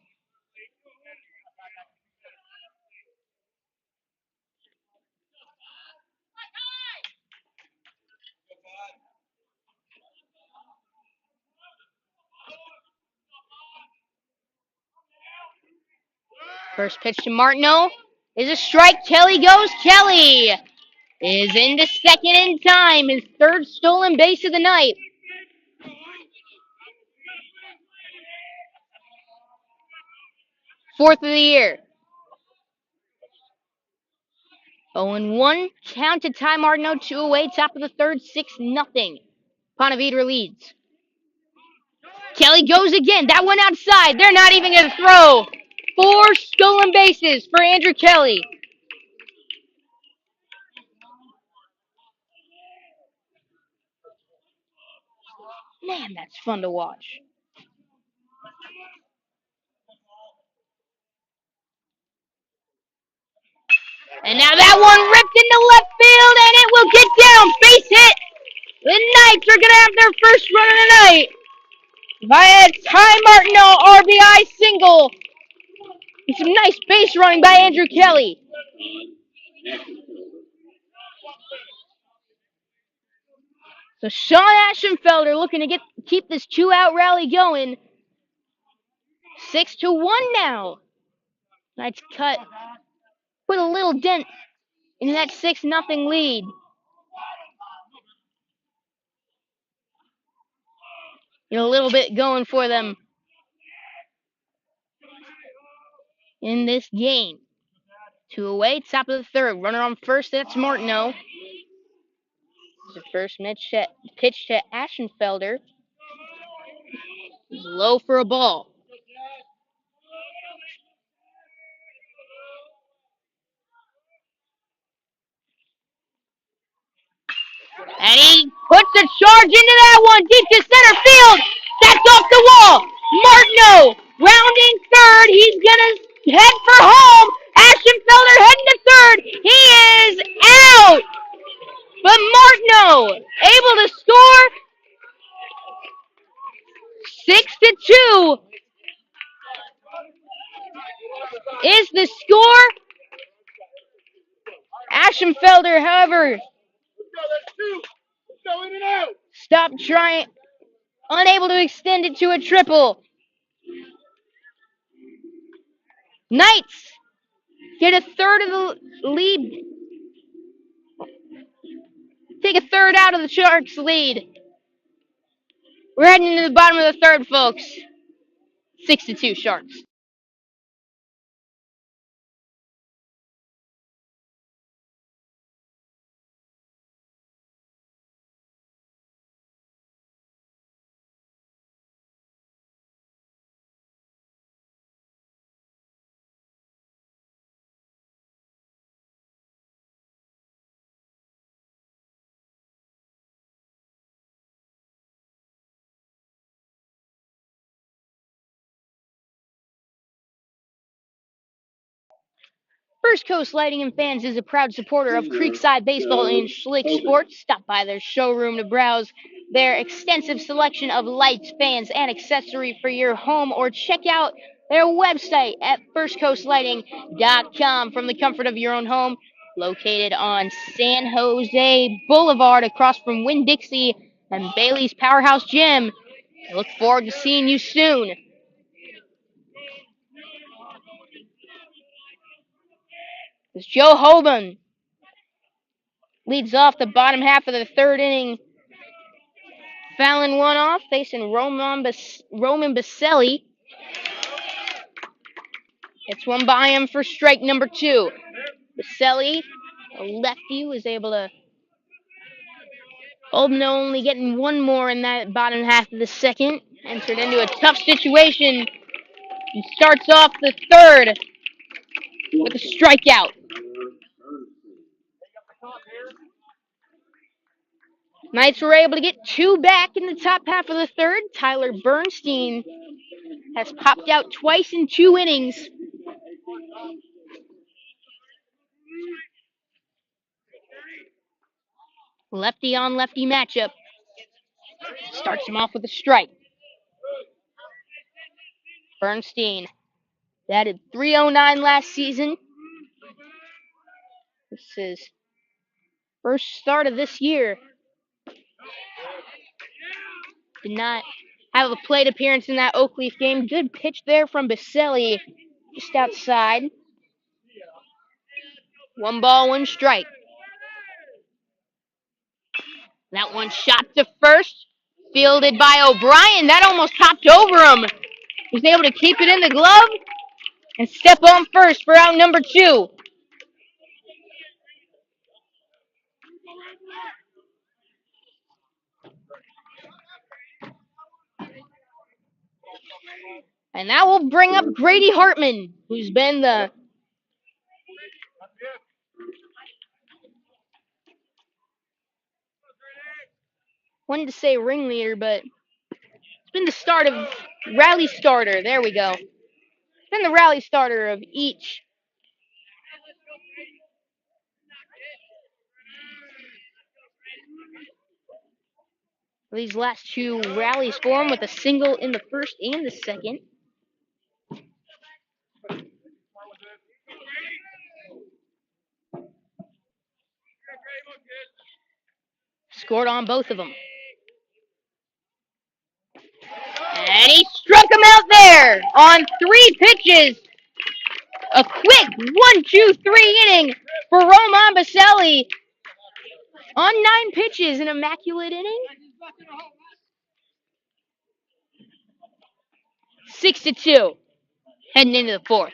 First pitch to Martineau is a strike. Kelly goes. Kelly is into second in time. His third stolen base of the night. Fourth of the year. 0-1. Count to Ty Martineau. 2 away. Top of the third. 6-0. Ponte Vedra leads. Kelly goes again. That one outside. They're not even going to throw. 4 stolen bases for Andrew Kelly. Man, that's fun to watch. And now that one ripped into left field, and it will get down. Base hit. The Knights are going to have their first run of the night via Ty Martineau RBI single. And some nice base running by Andrew Kelly. So Sean Ashenfelder looking to keep this 2-out rally going. 6-1 now. Knights put a little dent in that 6-0 lead. A little bit going for them in this game. 2 away, top of the third. Runner on first, that's Martineau. The first pitch to Ashenfelder. Low for a ball. And he puts a charge into that one, deep to center field. That's off the wall. Martineau rounding third. He's going to head for home. Ashenfelder heading to third. He is out. But Martineau able to score. 6-2 is the score. Ashenfelder, however, stopped trying, unable to extend it to a triple. Knights get a third of the lead. Take a third out of the Sharks' lead. We're heading into the bottom of the third, folks. 6-2 Sharks. First Coast Lighting and Fans is a proud supporter of Creekside Baseball and Schlick Sports. Stop by their showroom to browse their extensive selection of lights, fans, and accessories for your home, or check out their website at firstcoastlighting.com from the comfort of your own home. Located on San Jose Boulevard across from Winn-Dixie and Bailey's Powerhouse Gym. I look forward to seeing you soon. As Joe Hoban leads off the bottom half of the third inning, fouling one off, facing Roman Baselli. It's one by him for strike number 2. Baselli, a lefty, was able to only getting one more in that bottom half of the second. Entered into a tough situation. He starts off the third with a strikeout. Knights were able to get 2 back in the top half of the third. Tyler Bernstein has popped out twice in 2 innings. Lefty on lefty matchup. Starts him off with a strike. Bernstein batted .309 last season. This is first start of this year. Did not have a plate appearance in that Oakleaf game. Good pitch there from Baselli, just outside. 1 ball, 1 strike. That one shot to first, fielded by O'Brien. That almost topped over him. He's able to keep it in the glove and step on first for out number 2. And that will bring up Grady Hartman, who's been the wanted to say ringleader, but it's been the start of rally starter. There we go. It's been the rally starter of each of these last 2 rallies for him, with a single in the first and the second. Scored on both of them. And he struck him out there on 3 pitches. A quick 1-2-3 inning for Roman Baselli on 9 pitches, an immaculate inning. 6-2, heading into the 4th.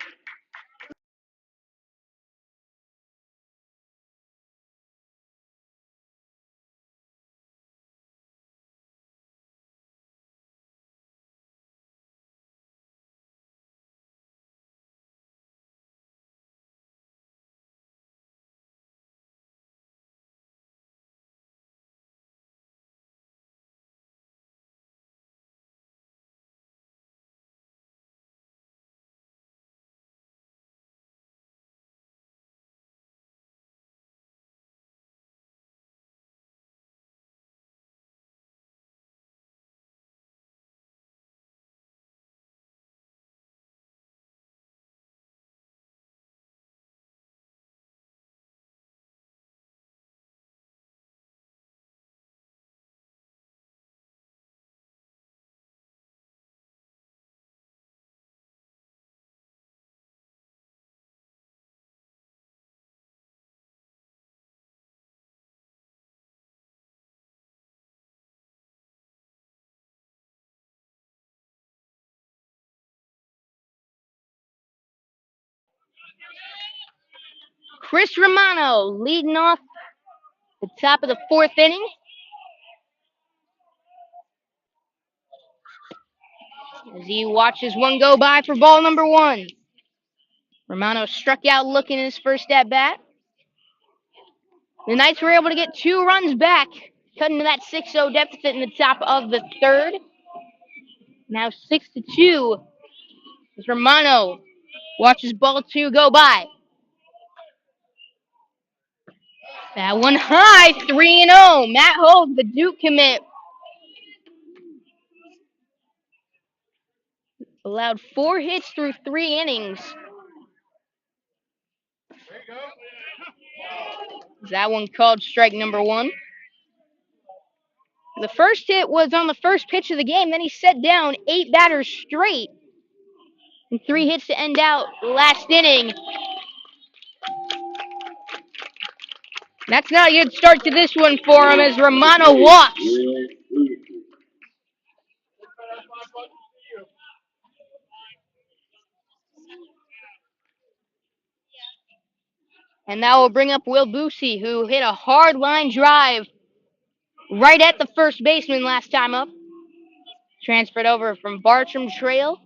Chris Romano leading off the top of the 4th inning. As he watches one go by for ball number 1. Romano struck out looking in his first at bat. The Knights were able to get 2 runs back, cutting to that 6-0 deficit in the top of the 3rd. Now 6-2 as Romano watches ball 2 go by. That one high, 3-0. Matt Holt, the Duke commit, allowed 4 hits through 3 innings. That one called strike number 1. The first hit was on the first pitch of the game. Then he set down 8 batters straight and 3 hits to end out last inning. That's not a good start to this one for him as Romano walks. And that will bring up Will Boosie, who hit a hard line drive right at the first baseman last time up. Transferred over from Bartram Trail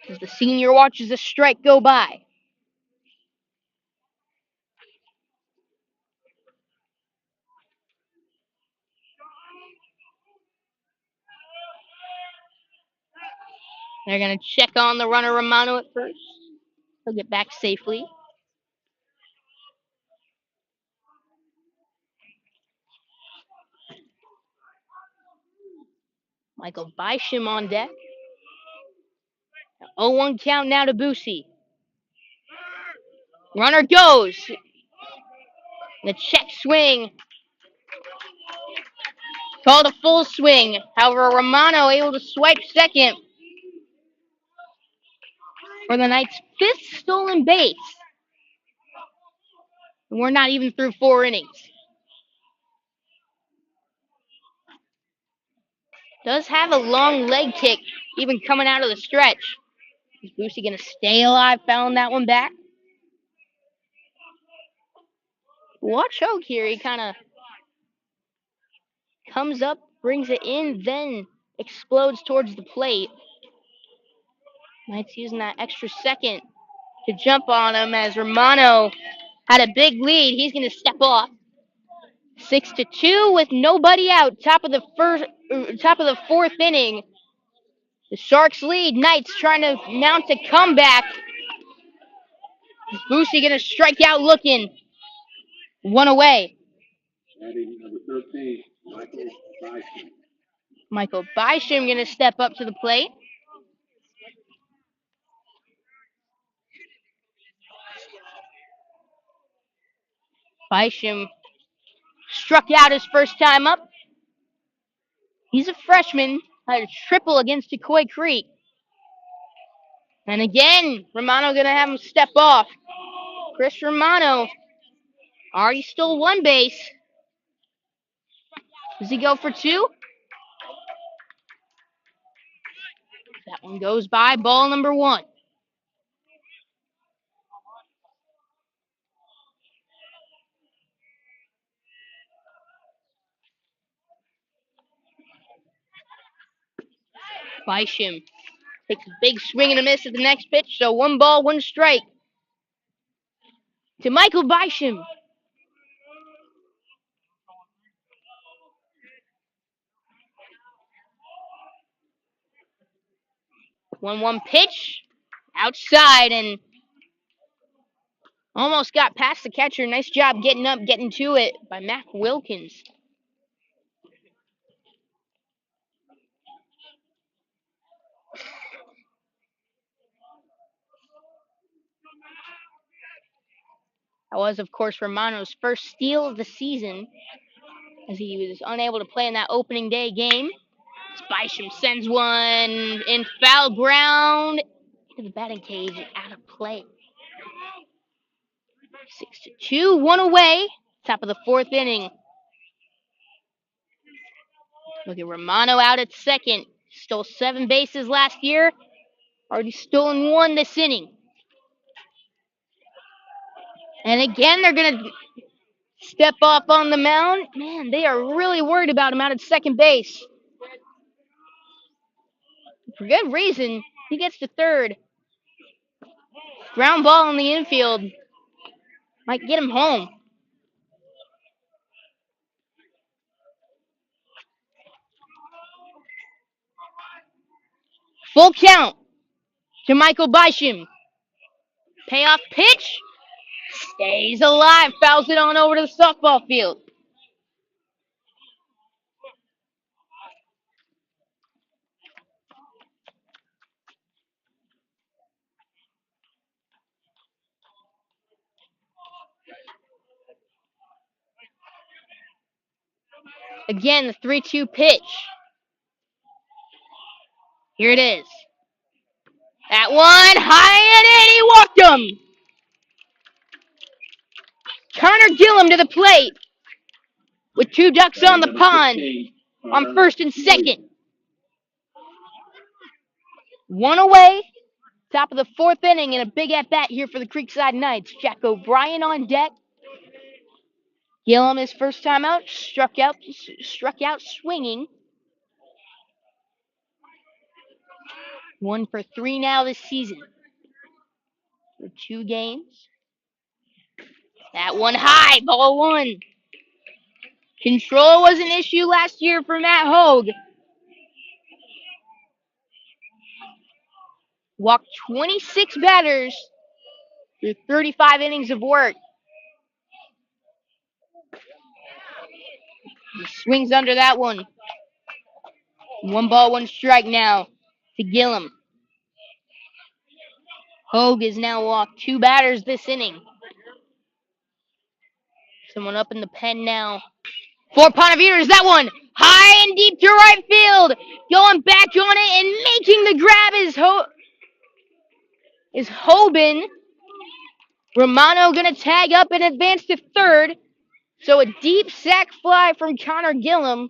as the senior watches a strike go by. They're going to check on the runner Romano at first. He'll get back safely. Michael Bysham on deck. 0-1 count now to Boosie. Runner goes. The check swing. Called a full swing. However, Romano able to swipe second for the Knights' 5th stolen base. And we're not even through 4 innings. Does have a long leg kick, even coming out of the stretch. Is Boosie going to stay alive, fouling that one back? Watch Hogue here. He kind of comes up, brings it in, then explodes towards the plate. Knights using that extra second to jump on him as Romano had a big lead. He's going to step off. 6-2 with nobody out. Top of the 4th inning. The Sharks lead. Knights trying to mount a comeback. Boosie going to strike out looking. 1 away. Batting number 13, Michael Dyson. Michael Bysham going to step up to the plate. Bysham struck out his first time up. He's a freshman, had a triple against Decoy Creek. And again, Romano going to have him step off. Chris Romano already stole 1 base. Does he go for 2? That one goes by. Ball number 1. Bysham takes a big swing and a miss at the next pitch, so 1 ball, 1 strike to Michael Bysham. 1-1 pitch outside and almost got past the catcher. Nice job getting up, getting to it by Mac Wilkins. That was, of course, Romano's first steal of the season as he was unable to play in that opening day game. Bysham sends one in foul ground into the batting cage and out of play. 6-2, 1 away. Top of the 4th inning. Look at Romano out at second. Stole 7 bases last year. Already stolen 1 this inning. And again, they're going to step off on the mound. Man, they are really worried about him out at second base. For good reason. He gets to third. Ground ball in the infield. Might get him home. Full count to Michael Bysham. Payoff pitch. Stays alive. Fouls it on over to the softball field. Again, the 3-2 pitch. Here it is. That one, high and in, he walked him. Connor Gillum to the plate with 2 ducks on the pond on first and second. 1 away. Top of the 4th inning and a big at-bat here for the Creekside Knights. Jack O'Brien on deck. Gillum, his first time out, struck out swinging. 1 for 3 now this season. For 2 games. That one high, ball 1. Control was an issue last year for Matt Hogue. Walked 26 batters through 35 innings of work. He swings under that one. 1 ball, 1 strike now to Gillum. Hogue has now walked 2 batters this inning. Someone up in the pen now. For Ponte Vedra, that one high and deep to right field. Going back on it and making the grab is Hoban. Romano going to tag up and advance to third. So a deep sac fly from Connor Gillum.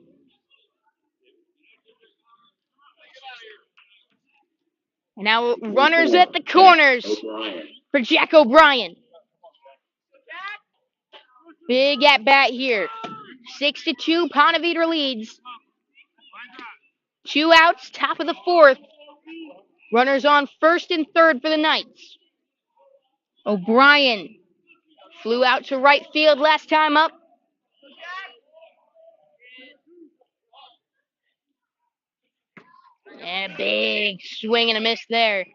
And now runners at the corners for Jack O'Brien. Big at bat here. 6-2, Ponte Vedra leads. 2 outs, top of the 4th. Runners on first and third for the Knights. O'Brien flew out to right field last time up. And a big swing and a miss there.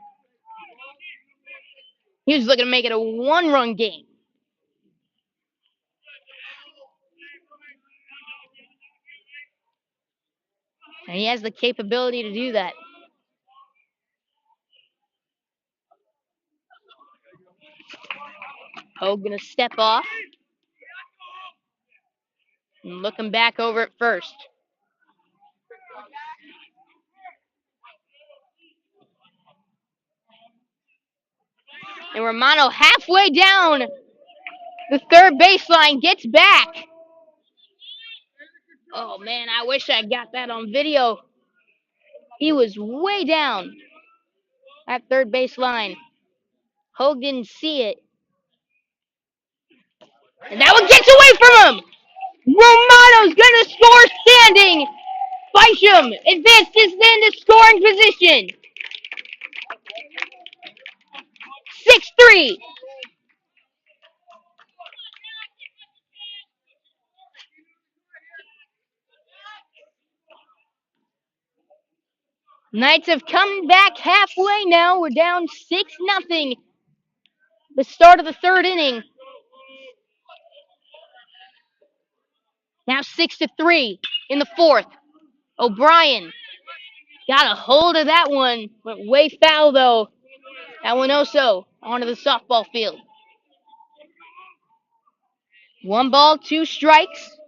He was looking to make it a 1-run game. And he has the capability to do that. Hogue gonna step off. And looking back over at first. And Romano halfway down the third baseline gets back. Oh man, I wish I got that on video. He was way down at third baseline. Hogue didn't see it. And that one gets away from him. Romano's gonna score standing. Bisham advances into scoring position. 6-3. Knights have come back halfway now. We're down 6-0. The start of the 3rd inning. Now 6-3 in the 4th. O'Brien got a hold of that one. Went way foul though. That one also onto the softball field. 1 ball, 2 strikes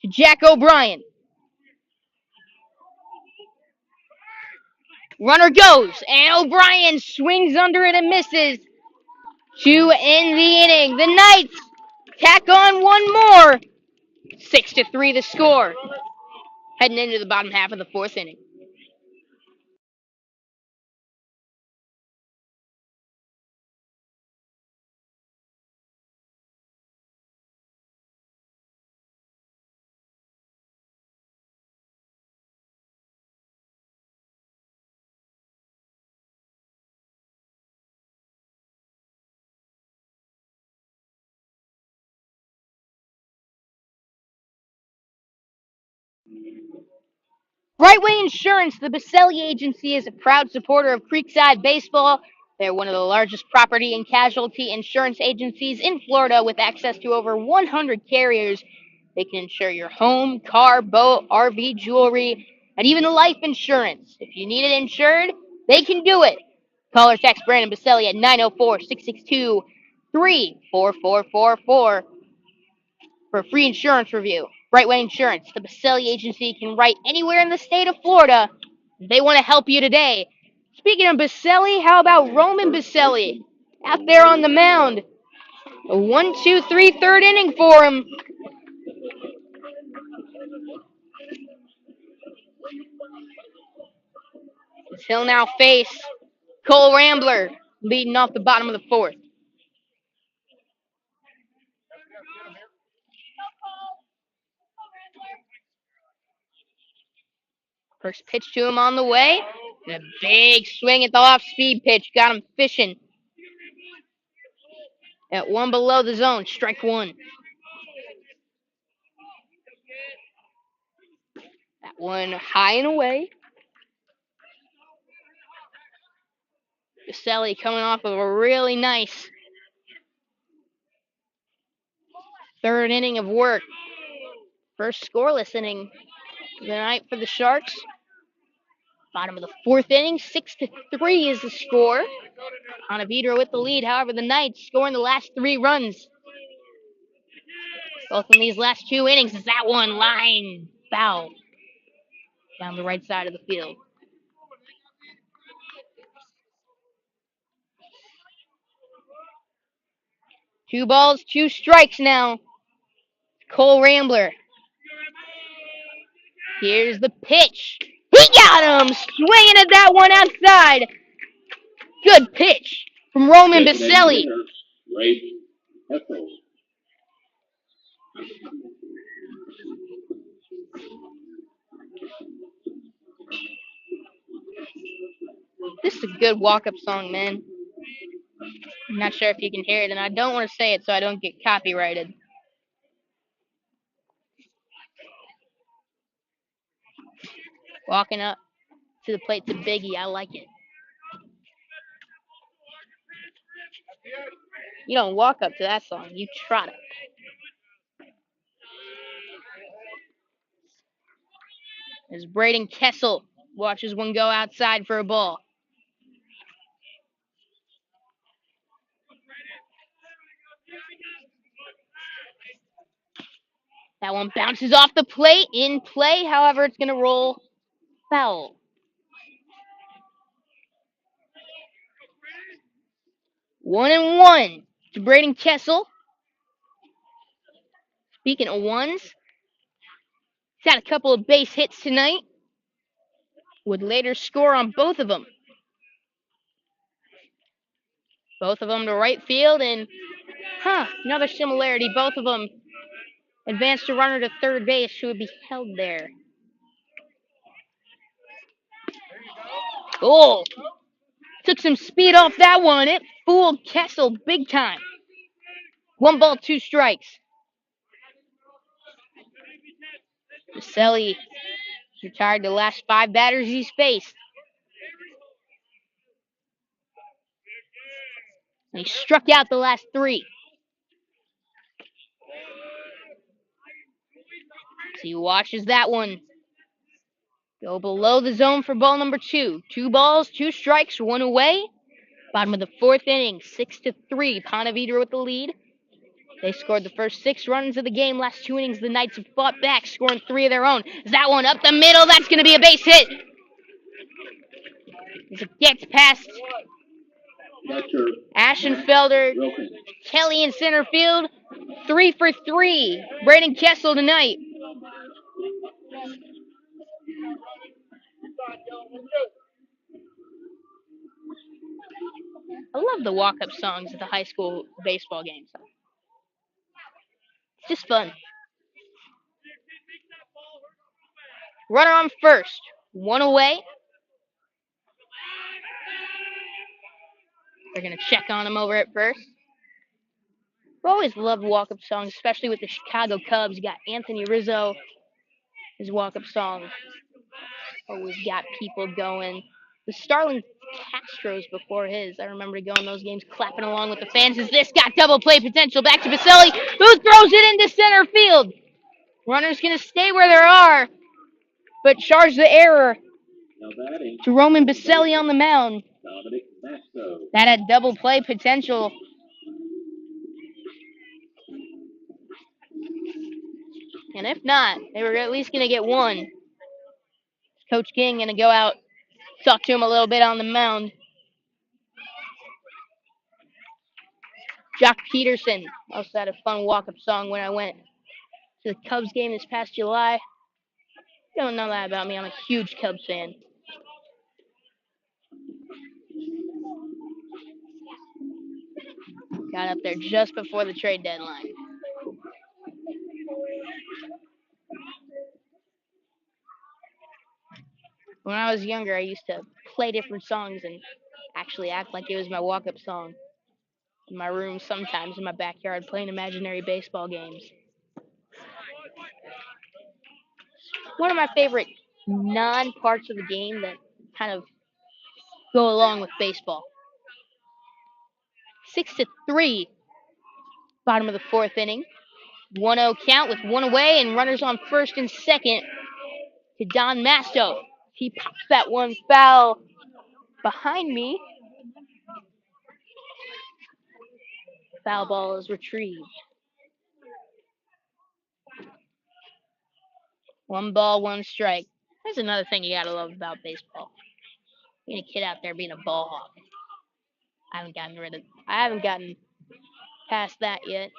to Jack O'Brien. Runner goes, and O'Brien swings under it and misses. 2 in the inning. The Knights tack on 1 more. 6-3 the score. Heading into the bottom half of the 4th inning. Brightway Insurance, the Baselli Agency, is a proud supporter of Creekside Baseball. They're one of the largest property and casualty insurance agencies in Florida with access to over 100 carriers. They can insure your home, car, boat, RV, jewelry, and even life insurance. If you need it insured, they can do it. Call or text Brandon Baselli at 904-662-3444 for a free insurance review. Brightway Insurance, the Baselli agency, can write anywhere in the state of Florida. They want to help you today. Speaking of Baselli, how about Roman Baselli out there on the mound? A 1-2-3 third inning for him. He'll now face Cole Rambler leading off the bottom of the fourth. First pitch to him on the way. And a big swing at the off-speed pitch. Got him fishing. At one below the zone. Strike one. That one high and away. Baselli coming off of a really nice third inning of work. First scoreless inning of the night for the Sharks. Bottom of the fourth inning, 6-3 is the score. Ponte Vedra with the lead. However, the Knights scoring the last 3 runs. Both in these last 2 innings is that one line foul down the right side of the field. Two balls, 2 strikes now. Cole Rambler. Here's the pitch. He got him! Swinging at that one outside. Good pitch from Roman Baselli. This is a good walk-up song, man. I'm not sure if you can hear it, and I don't want to say it so I don't get copyrighted. Walking up to the plate to Biggie, I like it. You don't walk up to that song, you trot up. As Braden Kessel watches one go outside for a ball. That one bounces off the plate, in play, however, it's going to roll foul. 1-1 to Braden Kessel. Speaking of ones, he's had a couple of base hits tonight. Would later score on both of them. Both of them to right field, and another similarity. Both of them advanced a runner to third base who would be held there. Oh, took some speed off that one. It fooled Kessel big time. 1 ball, 2 strikes. Baselli retired the last 5 batters he's faced. And he struck out the last 3. So he watches that one go below the zone for ball number 2. 2 balls, 2 strikes, 1 away. Bottom of the 4th inning, 6-3. Ponte Vedra with the lead. They scored the first 6 runs of the game. Last 2 innings, the Knights have fought back, scoring 3 of their own. Is that one up the middle? That's going to be a base hit. As it gets past Ashenfelder, Kelly in center field. 3 for 3. Braden Kessel tonight. I love the walk-up songs at the high school baseball games. It's just fun. Runner on first. 1 away. They're going to check on him over at first. I've always loved walk-up songs, especially with the Chicago Cubs. You got Anthony Rizzo. His walk-up song always got people going. The Starling Castros before his. I remember going those games clapping along with the fans as this got double play potential. Back to Baselli, who throws it into center field. Runner's going to stay where they are, but charge the error to Roman Baselli on the mound. That had double play potential. And if not, they were at least going to get one. Coach King going to go out, talk to him a little bit on the mound. Jock Peterson also had a fun walk-up song when I went to the Cubs game this past July. You don't know that about me. I'm a huge Cubs fan. Got up there just before the trade deadline. When I was younger, I used to play different songs and actually act like it was my walk-up song in my room, sometimes in my backyard, playing imaginary baseball games. One of my favorite non-parts of the game that kind of go along with baseball. 6-3, bottom of the fourth inning. 1-0 count with one away and runners on first and second to Don Masto. He pops that one foul behind me. Foul ball is retrieved. 1 ball, 1 strike. That's another thing you gotta love about baseball. Being a kid out there being a ball hawk. I haven't gotten past that yet.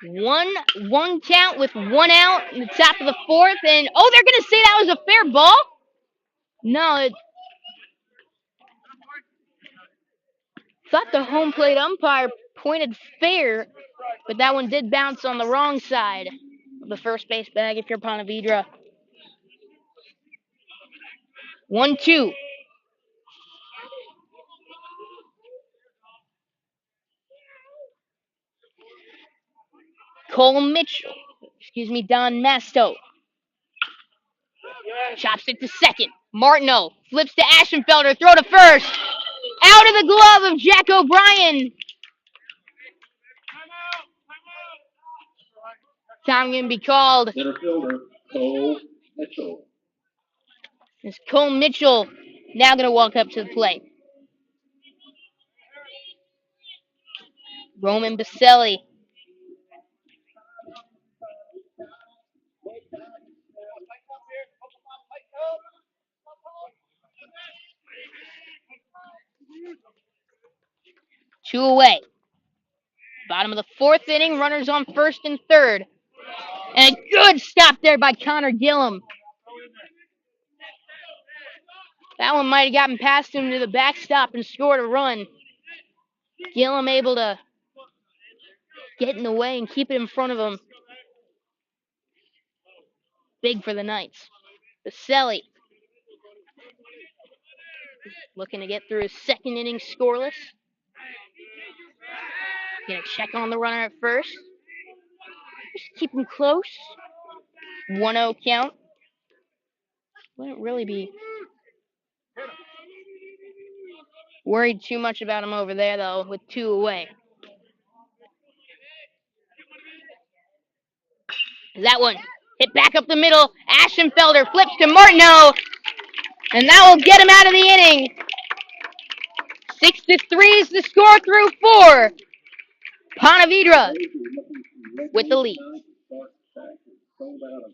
One count with 1 out in the top of the fourth, and they're gonna say that was a fair ball? No, thought the home plate umpire pointed fair, but that one did bounce on the wrong side of the first base bag if you're Ponte Vedra. 1-2. Don Masto. Chops it to second. Martineau flips to Ashenfelder. Throw to first. Out of the glove of Jack O'Brien. Time going to be called. Center fielder, Cole Mitchell. It's Cole Mitchell now going to walk up to the plate. Roman Baselli. Two away. Bottom of the fourth inning, runners on first and third. And a good stop there by Connor Gillum. That one might have gotten past him to the backstop and scored a run. Gillum able to get in the way and keep it in front of him. Big for the Knights. Baselli looking to get through his second inning scoreless. Gonna check on the runner at first. Just keep him close. 1-0 count. Wouldn't really be worried too much about him over there, though, with 2 away. That one hit back up the middle. Ashenfelder flips to Martineau, and that will get him out of the inning. 6-3 is the score through 4. Ponte Vedra with the lead. Sold out of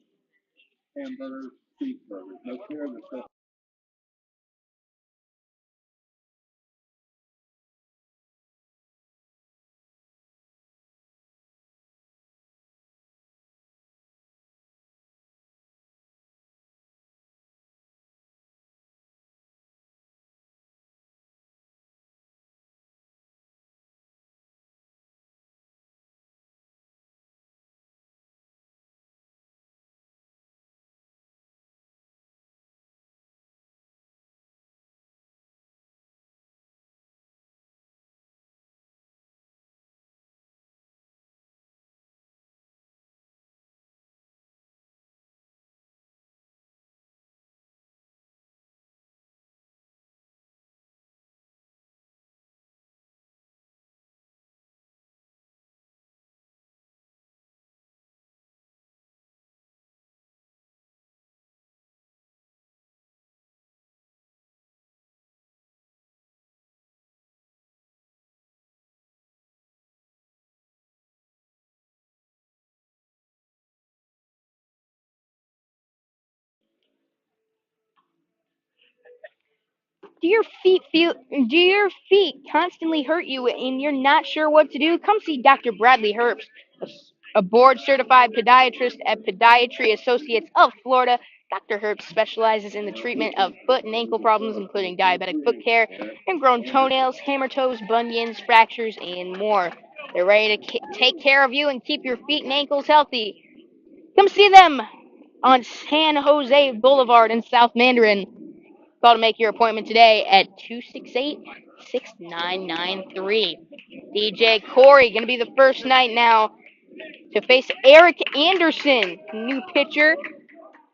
hamburgers, cheeseburgers. No care in the Do your feet constantly hurt you and you're not sure what to do? Come see Dr. Bradley Herbst, a board certified podiatrist at Podiatry Associates of Florida. Dr. Herbst specializes in the treatment of foot and ankle problems, including diabetic foot care, ingrown toenails, hammer toes, bunions, fractures, and more. They're ready to take care of you and keep your feet and ankles healthy. Come see them on San Jose Boulevard in South Mandarin. Call to make your appointment today at 268-6993. DJ Corey going to be the first night now to face Eric Anderson, new pitcher.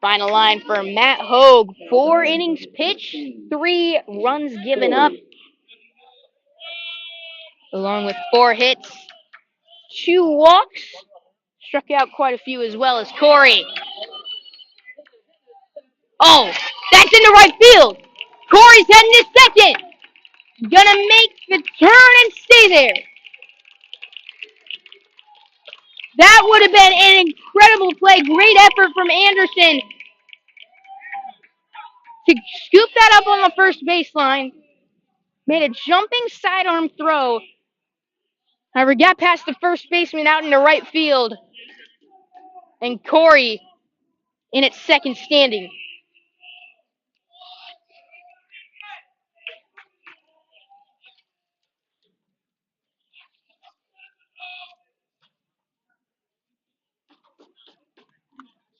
Final line for Matt Hogue. 4 innings pitched, 3 runs given up, along with 4 hits, 2 walks. Struck out quite a few as well as Corey. Oh, that's in the right field. Corey's heading to second. Gonna make the turn and stay there. That would have been an incredible play. Great effort from Anderson to scoop that up on the first baseline. Made a jumping sidearm throw. However, got past the first baseman out into right field. And Corey in its second standing.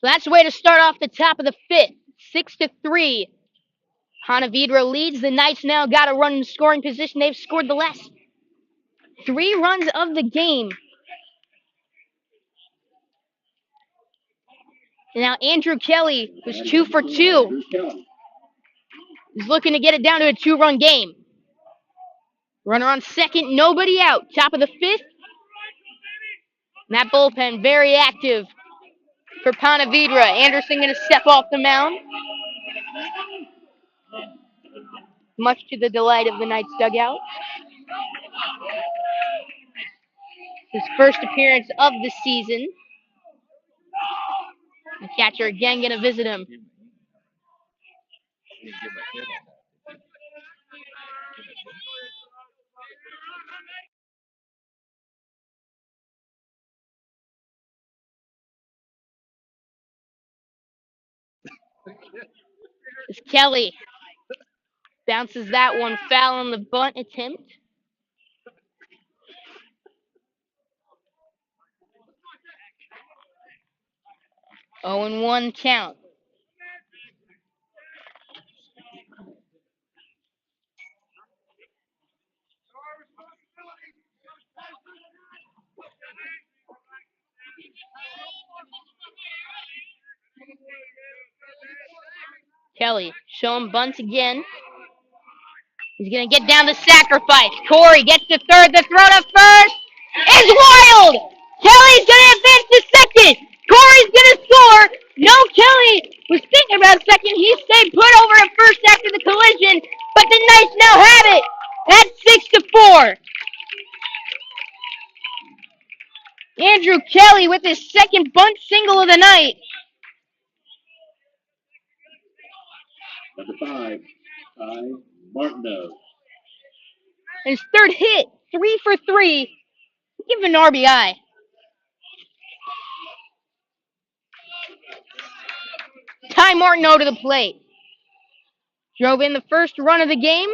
So that's the way to start off the top of the 5th. 6-3. Ponte Vedra leads. The Knights now got a run in scoring position. They've scored the last 3 runs of the game. And now Andrew Kelly, who's 2 for 2, is looking to get it down to a 2-run game. Runner on second, nobody out. Top of the 5th. And that bullpen very active for Ponte Vedra. Anderson going to step off the mound, much to the delight of the Knights dugout. His first appearance of the season. The catcher again going to visit him. As Kelly bounces that one foul on the bunt attempt. Oh, and 1 count. Kelly showing bunts again. He's going to get down to sacrifice. Corey gets to third. The throw to first is wild. Kelly's going to advance to second. Corey's going to score. No, Kelly was thinking about second. He stayed put over at first after the collision, but the Knights now have it at 6-4. Andrew Kelly with his second bunt single of the night. Number 5, Ty Martineau. His third hit, 3 for 3. Give him an RBI. Ty Martineau to the plate. Drove in the first run of the game.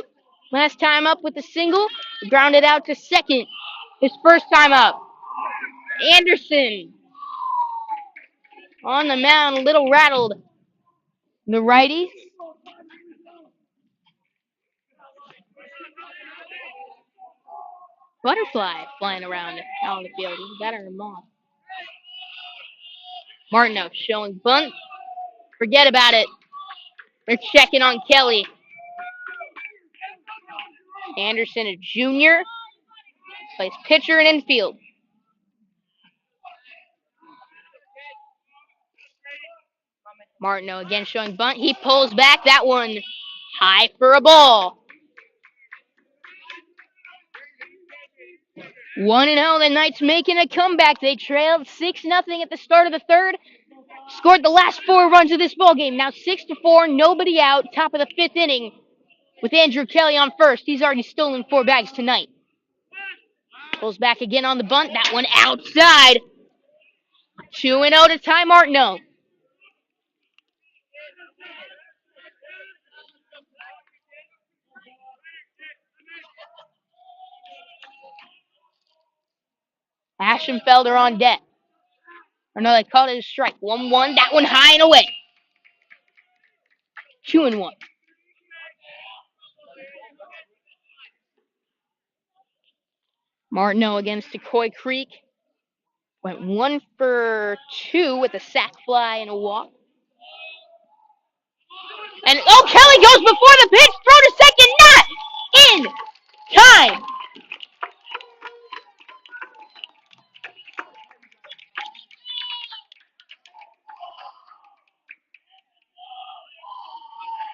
Last time up with a single. Grounded out to second. His first time up. Anderson on the mound, a little rattled. The righty. Butterfly flying around out on the field. He's got her moth. Martineau showing bunt. Forget about it. They're checking on Kelly. Anderson, a junior, plays pitcher and infield. Martineau again showing bunt. He pulls back. That one high for a ball. 1-0. The Knights making a comeback. They trailed 6-0 at the start of the third. Scored the last 4 runs of this ball game. Now 6-4. Nobody out. Top of the 5th inning. with Andrew Kelly on first. He's already stolen 4 bags tonight. Pulls back again on the bunt. That one outside. 2-0 to Ty Martineau. Ashenfelder on deck. Or no, they called it a strike. 1-1. That one high and away. 2-1. Martineau against Decoy Creek. Went 1 for 2 with a sac fly and a walk. And Kelly goes before the pitch. Throw to second. Not in time.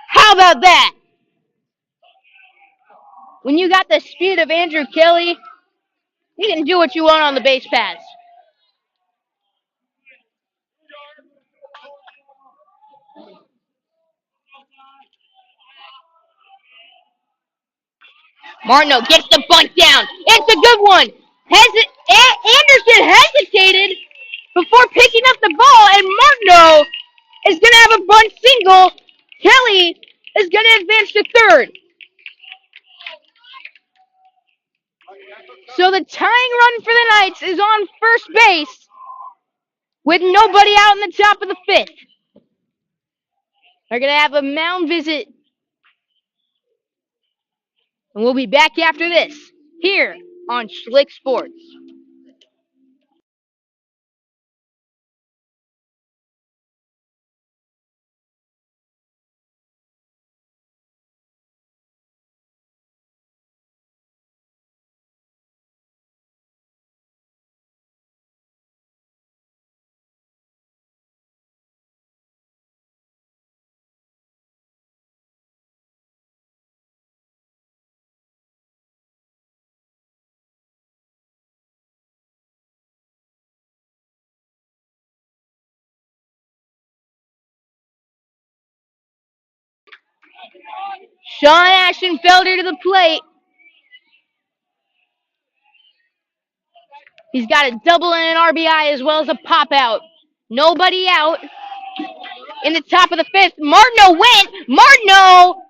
How about that? When you got the speed of Andrew Kelly, you can do what you want on the base paths. Martineau gets the bunt down. It's a good one. Anderson hesitated before picking up the ball, and Martineau is going to have a bunt single. Kelly is going to advance to third. So the tying run for the Knights is on first base with nobody out in the top of the 5th. They're going to have a mound visit. And we'll be back after this here on Schlick Sports. Sean Ashenfelder to the plate. He's got a double and an RBI as well as a pop out. Nobody out in the top of the 5th. Martineau went. Martineau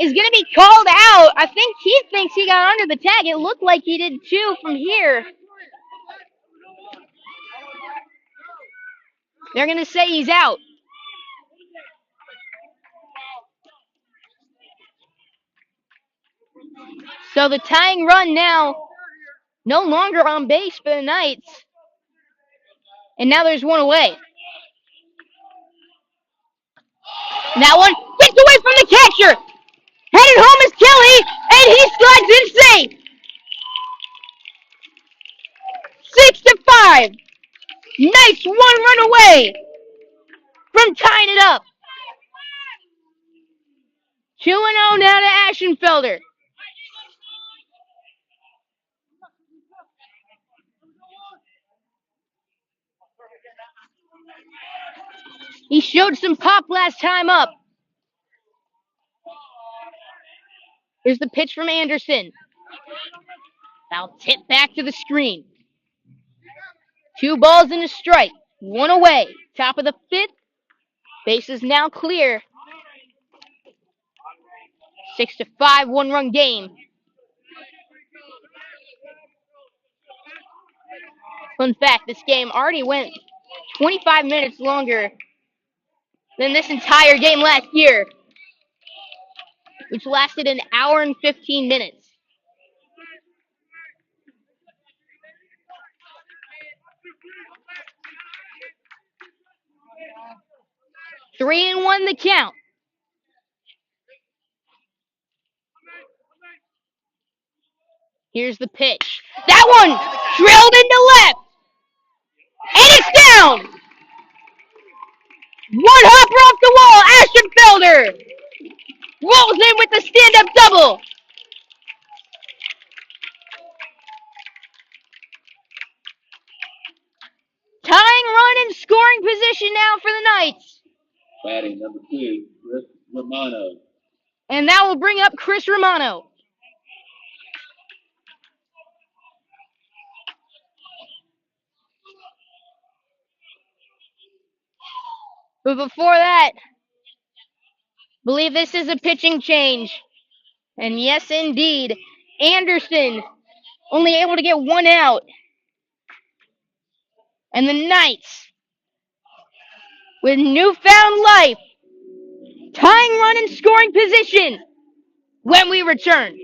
is going to be called out. I think he thinks he got under the tag. It looked like he did too from here. They're going to say he's out. So the tying run now no longer on base for the Knights. And now there's one away. And that one gets away from the catcher. Headed home is Kelly, and he slides in safe. 6-5. Nice 1 run away from tying it up. 2-0 now to Ashenfelder. He showed some pop last time up. Here's the pitch from Anderson. Now tip back to the screen. 2 balls and a strike. 1 away. Top of the 5th. Base is now clear. 6-5, 1-run game. Fun fact, this game already went 25 minutes longer than this entire game last year, which lasted an hour and 15 minutes. 3-1 the count. Here's the pitch. That one drilled into left. And it's down. 1 hopper off the wall. Ashenfelder rolls in with the stand-up double. Tying run in scoring position now for the Knights. Batting number 2, Chris Romano. And that will bring up Chris Romano. But before that, believe this is a pitching change. And yes, indeed, Anderson only able to get one out. And the Knights, with newfound life, tying run and scoring position when we return.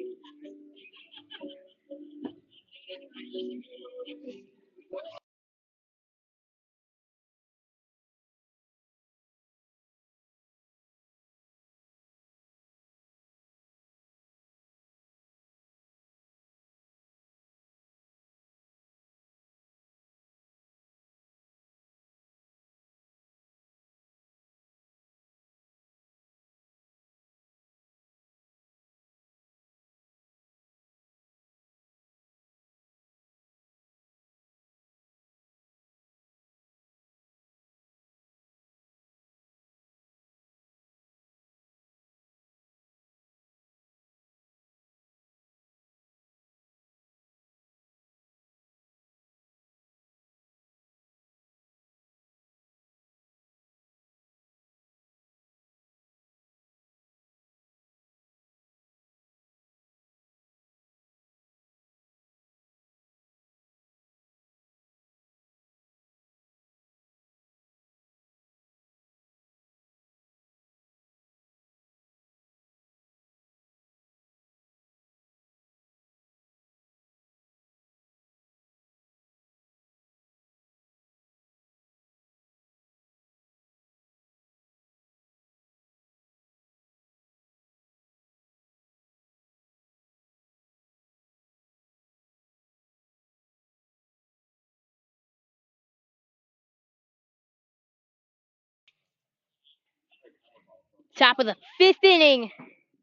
Top of the fifth inning,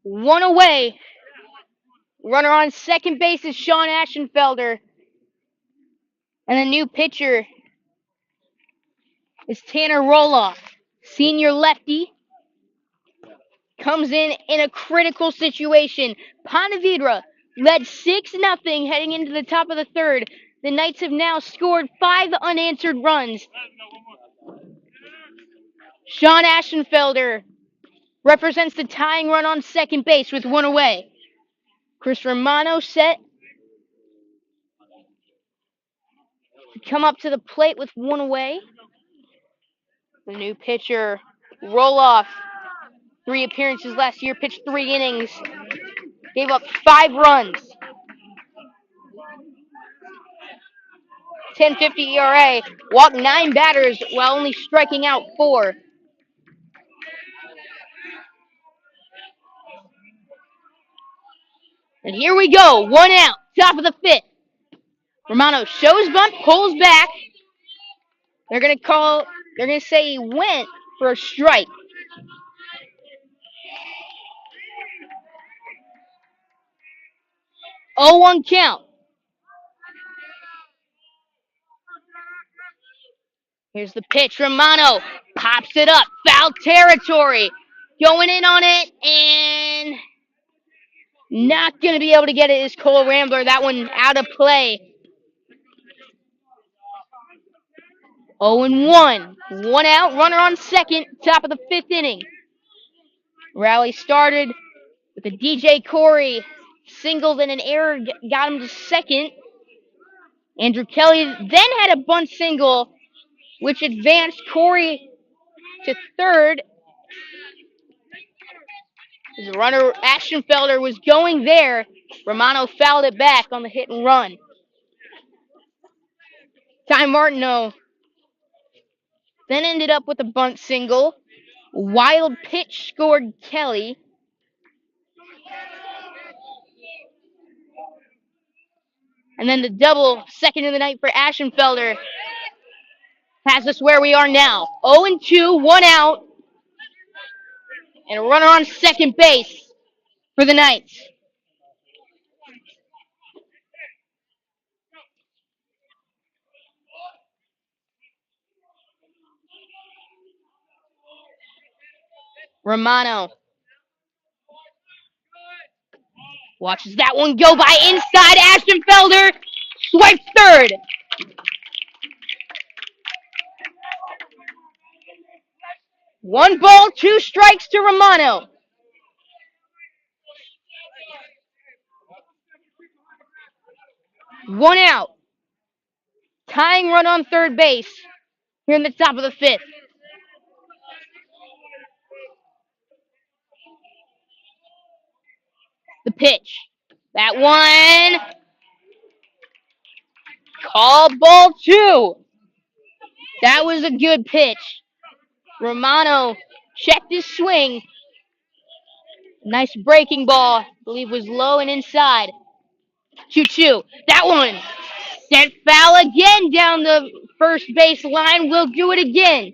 one away. Runner on second base is Sean Ashenfelder. And the new pitcher is Tanner Roloff. Senior lefty comes in a critical situation. Ponte Vedra led 6-0 heading into the top of the third. The Knights have now scored 5 unanswered runs. Sean Ashenfelder represents the tying run on second base with one away. Chris Romano set to come up to the plate with one away. The new pitcher, Roloff, 3 appearances last year, pitched 3 innings, gave up 5 runs. 10.50 ERA, walked 9 batters while only striking out 4. And here we go, 1 out, top of the 5th. Romano shows bunt, pulls back. They're gonna say he went for a strike. 0-1 count. Here's the pitch. Romano pops it up. Foul territory. Going in on it and not going to be able to get it is Cole Rambler. That one out of play. 0-1. 1 out. Runner on second. Top of the 5th inning. Rally started with a DJ Corey singled and an error got him to second. Andrew Kelly then had a bunt single, which advanced Corey to third. His runner, Ashenfelder, was going there. Romano fouled it back on the hit and run. Ty Martineau then ended up with a bunt single. Wild pitch scored Kelly. And then the double, second of the night for Ashenfelder, has us where we are now. 0-2, 1 out, and a runner on second base for the Knights. Romano Watches that one go by inside. Ashenfelder swipes third. One ball, two strikes to Romano. One out. Tying run on third base here in the top of the fifth. The pitch. That one. Call ball two. That was a good pitch. Romano checked his swing. Nice breaking ball. I believe was low and inside. 2-2. That one. Sent foul again down the first base line. We'll do it again.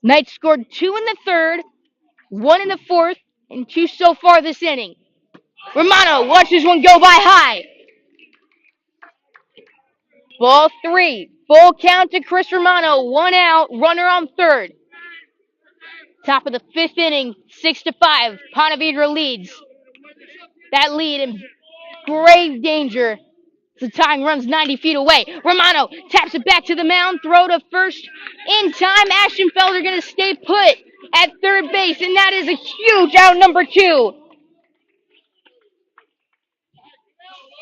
Knights scored two in the third, one in the fourth, and two so far this inning. Romano watches one go by high. Ball three. Full count to Chris Romano. One out. Runner on third. Top of the fifth inning. 6-5. Ponte Vedra leads. That lead in grave danger. The tying runs 90 feet away. Romano taps it back to the mound. Throw to first in time. Ashenfelder going to stay put at third base, and that is a huge out number two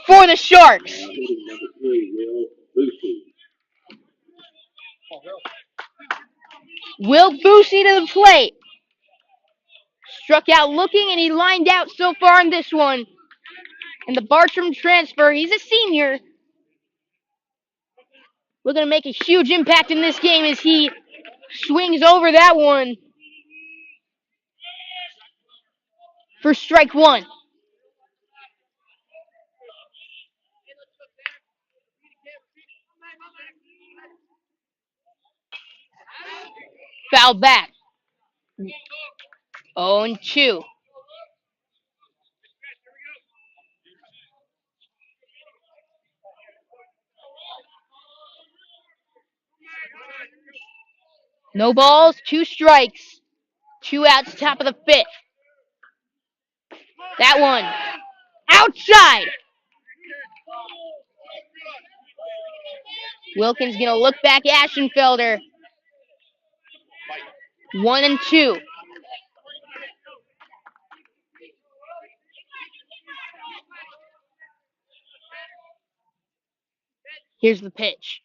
for the Sharks. Hitting number 3, Will Boosie. Will Boosie to the plate. Struck out looking, and he lined out so far in this one. And the Bartram transfer, he's a senior. Looking to make a huge impact in this game as he swings over that one for strike one. Foul back. 0-2. No balls, two strikes. Two outs, top of the fifth. That one. Outside. Wilkins going to look back at Ashenfelder. 1-2. Here's the pitch.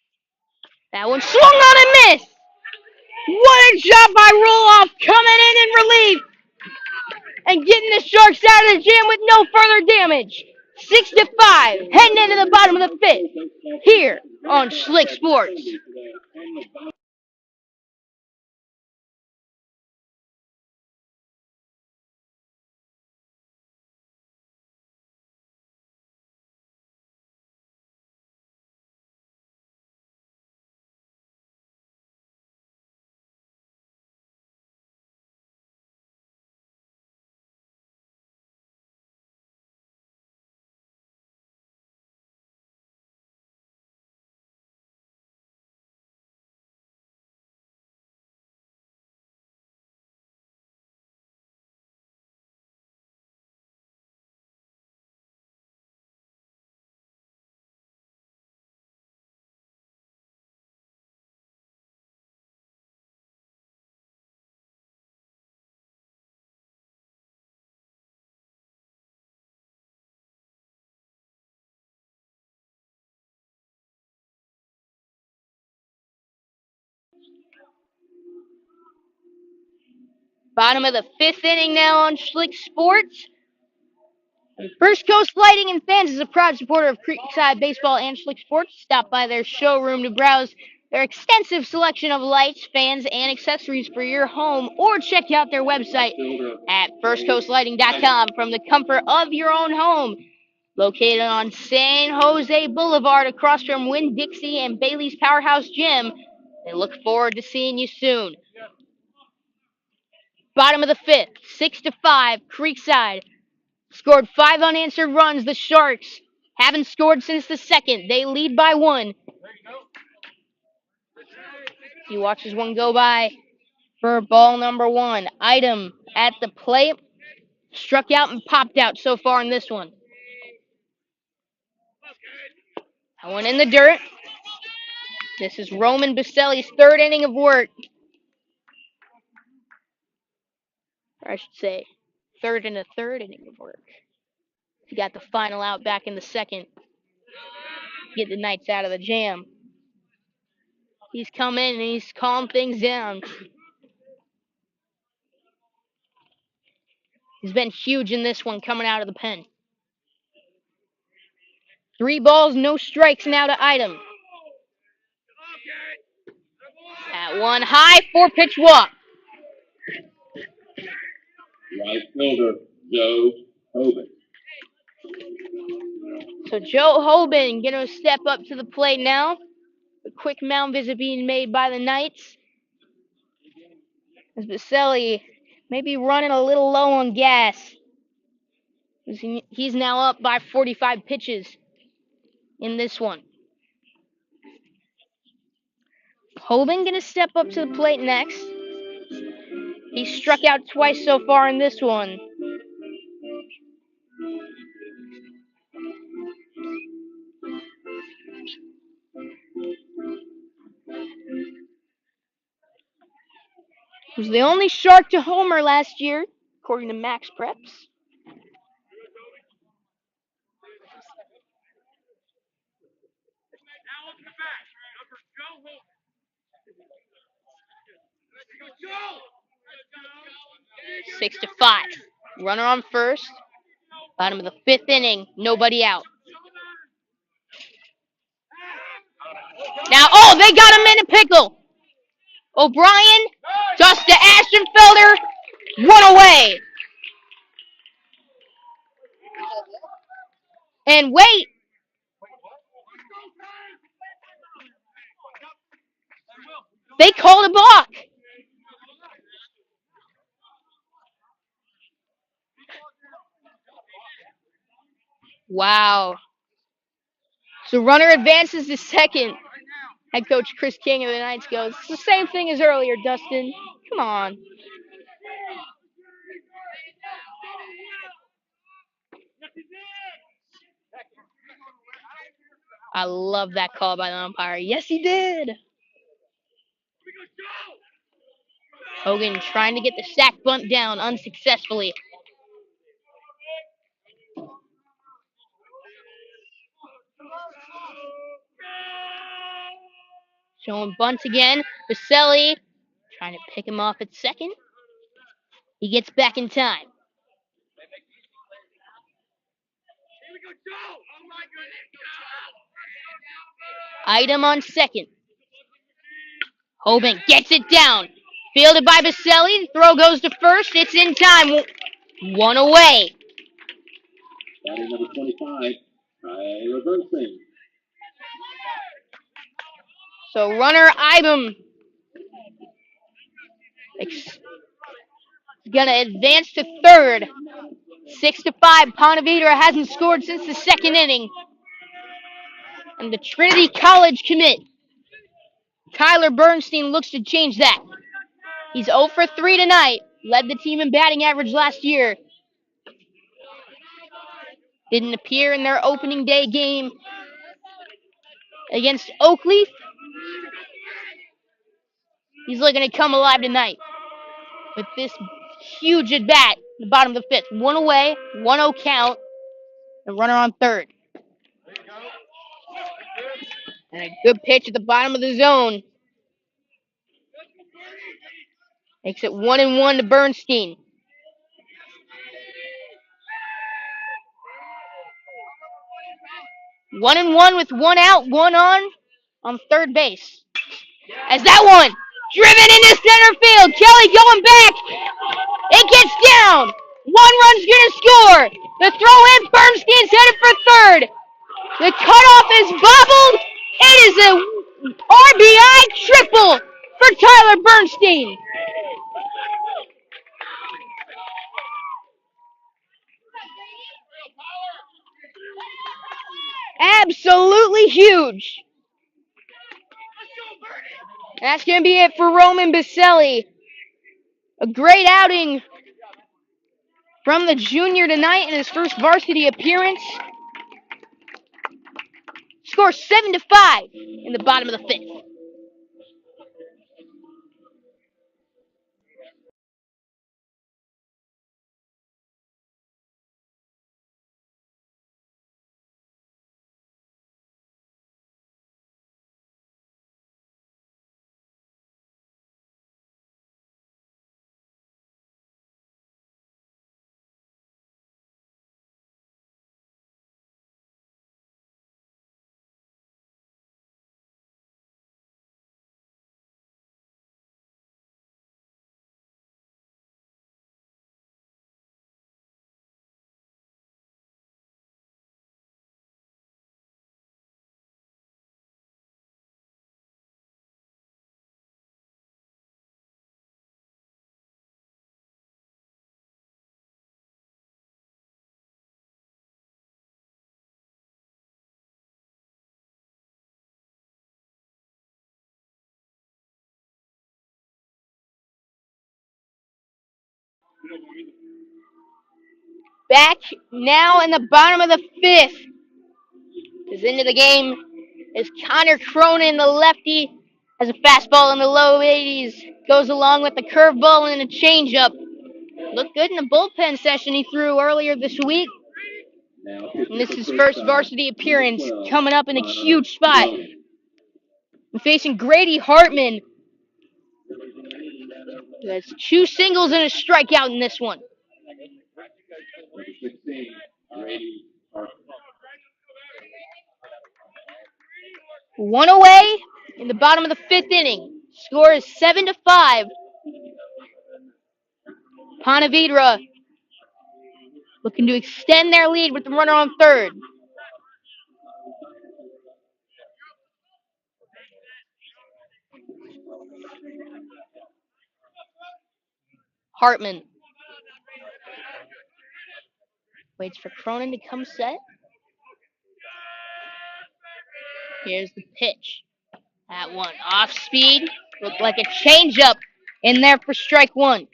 That one swung on and missed. What a job by Roloff coming in relief and getting the Sharks out of the jam with no further damage. 6-5, heading into the bottom of the fifth here on Slick Sports. Bottom of the fifth inning now on Slick Sports. First Coast Lighting and Fans is a proud supporter of Creekside Baseball and Slick Sports. Stop by their showroom to browse their extensive selection of lights, fans, and accessories for your home, or check out their website at firstcoastlighting.com from the comfort of your own home. Located on San Jose Boulevard across from Winn-Dixie and Bailey's Powerhouse Gym. They look forward to seeing you soon. Bottom of the fifth, 6-5, Creekside. Scored 5 unanswered runs. The Sharks haven't scored since the second. They lead by 1. He watches one go by for ball number 1. Item at the plate. Struck out and popped out so far in this one. That one in the dirt. This is Roman Baselli's third inning of work. Or I should say, third and a third inning of work. He got the final out back in the second. Get the Knights out of the jam. He's come in and he's calmed things down. He's been huge in this one coming out of the pen. 3 balls, no strikes now to Item. That one high, 4-pitch walk. Right fielder, Joe Hoban. So Joe Hoban going to step up to the plate now. A quick mound visit being made by the Knights. As Baselli may be running a little low on gas. He's now up by 45 pitches in this one. Hoban going to step up to the plate next. He struck out twice so far in this one. He was the only Shark to homer last year, according to Max Preps. Six to 5. Runner on first. Bottom of the 5th inning. Nobody out. Now, oh, they got him in a pickle. O'Brien, tossed to Ashenfelder. 1 away. And wait. They called a balk. Wow. So runner advances to second. Head coach Chris King of the Knights goes, it's the same thing as earlier, Dustin. Come on. I love that call by the umpire. Yes, he did. Hogan trying to get the sack bunt down unsuccessfully. Showing bunts again. Baselli trying to pick him off at second. He gets back in time. Item on second. Hoban gets it down. Fielded by Baselli. Throw goes to first. It's in time. 1 away. Batting number 25, Tyler Bernstein. So runner Item gonna advance to third. 6 to 5. Ponte Vedra hasn't scored since the second inning. And the Trinity College commit, Tyler Bernstein, looks to change that. He's 0 for 3 tonight. Led the team in batting average last year. Didn't appear in their opening day game against Oakleaf. He's looking to come alive tonight with this huge at bat, the bottom of the 5th. 1 away, 1-0 count, the runner on third. And a good pitch at the bottom of the zone. Makes it 1-1 to Bernstein. 1-1 with 1 out, 1 on third base. As that one driven into center field. Kelly going back. It gets down. 1 run's going to score. The throw in. Bernstein's headed for third. The cutoff is bobbled. It is a RBI triple for Tyler Bernstein. Absolutely huge. That's going to be it for Roman Baselli. A great outing from the junior tonight in his first varsity appearance. Score 7-5 in the bottom of the fifth. Back now in the bottom of the fifth is into the game is Connor Cronin, the lefty, has a fastball in the low 80s, goes along with the curveball and a changeup. Looked good in the bullpen session he threw earlier this week. And this is his first varsity appearance coming up in a huge spot. And facing Grady Hartman. That's 2 singles and a strikeout in this one. One away in the bottom of the fifth inning. Score is 7-5. Ponte Vedra looking to extend their lead with the runner on third. Hartman waits for Cronin to come set. Here's the pitch. That one off speed. Looked like a changeup in there for strike one.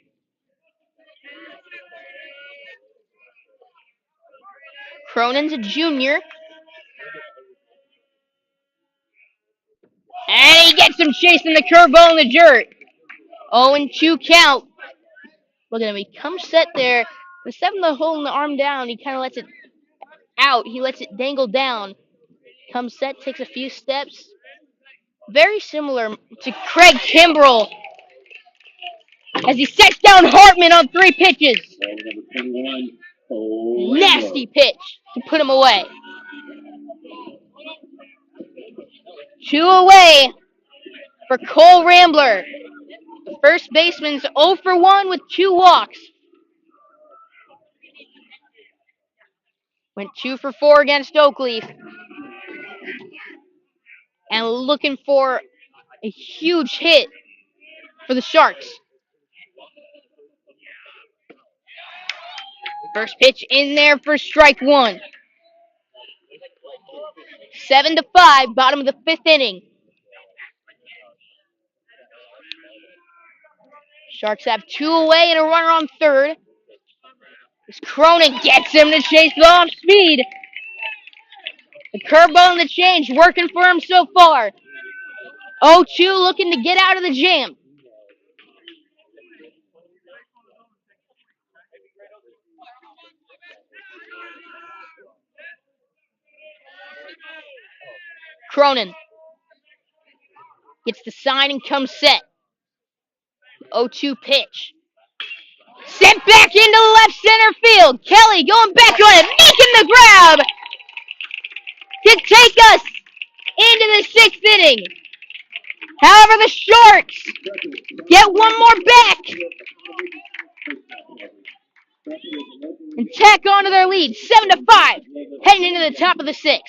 Cronin's a junior. And he gets him chasing the curveball in the dirt. 0-2 count. Look at him. He comes set there. Instead of holding the arm down, he kind of lets it out. He lets it dangle down. Comes set, takes a few steps. Very similar to Craig Kimbrell as he sets down Hartman on 3 pitches. Nasty pitch to put him away. 2 away for Cole Rambler. The first baseman's 0 for 1 with 2 walks. Went 2 for 4 against Oakleaf. And looking for a huge hit for the Sharks. First pitch in there for strike one. 7-5, bottom of the fifth inning. Sharks have 2 away and a runner on third. As Cronin gets him to chase the off speed. The curveball and the change working for him so far. 0-2 looking to get out of the jam. Cronin gets the sign and comes set. 0-2 pitch. Sent back into left center field. Kelly going back on it, making the grab to take us into the 6th inning. However, the Sharks get one more back and tack on to their lead, 7-5, heading into the top of the 6th.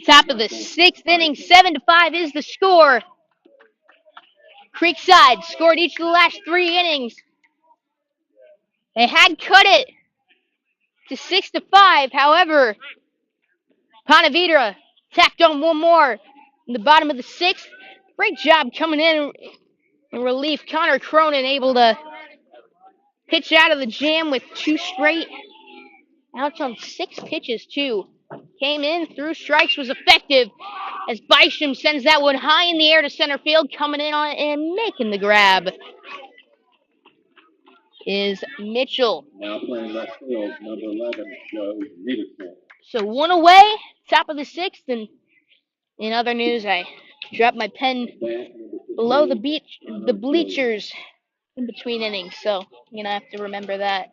Top of the sixth inning, 7-5 is the score. Creekside scored each of the last 3 innings. They had cut it to 6-5. However, Ponte Vedra tacked on one more in the bottom of the sixth. Great job coming in relief. Connor Cronin able to pitch out of the jam with 2 straight outs on 6 pitches, too. Came in, threw strikes, was effective as Bysham sends that one high in the air to center field. Coming in on it and making the grab is Mitchell. Now playing left field, number 11, Joe Nicholson. So 1 away, top of the sixth, and in other news, I dropped my pen below the bleachers in between innings, so I'm gonna have to remember that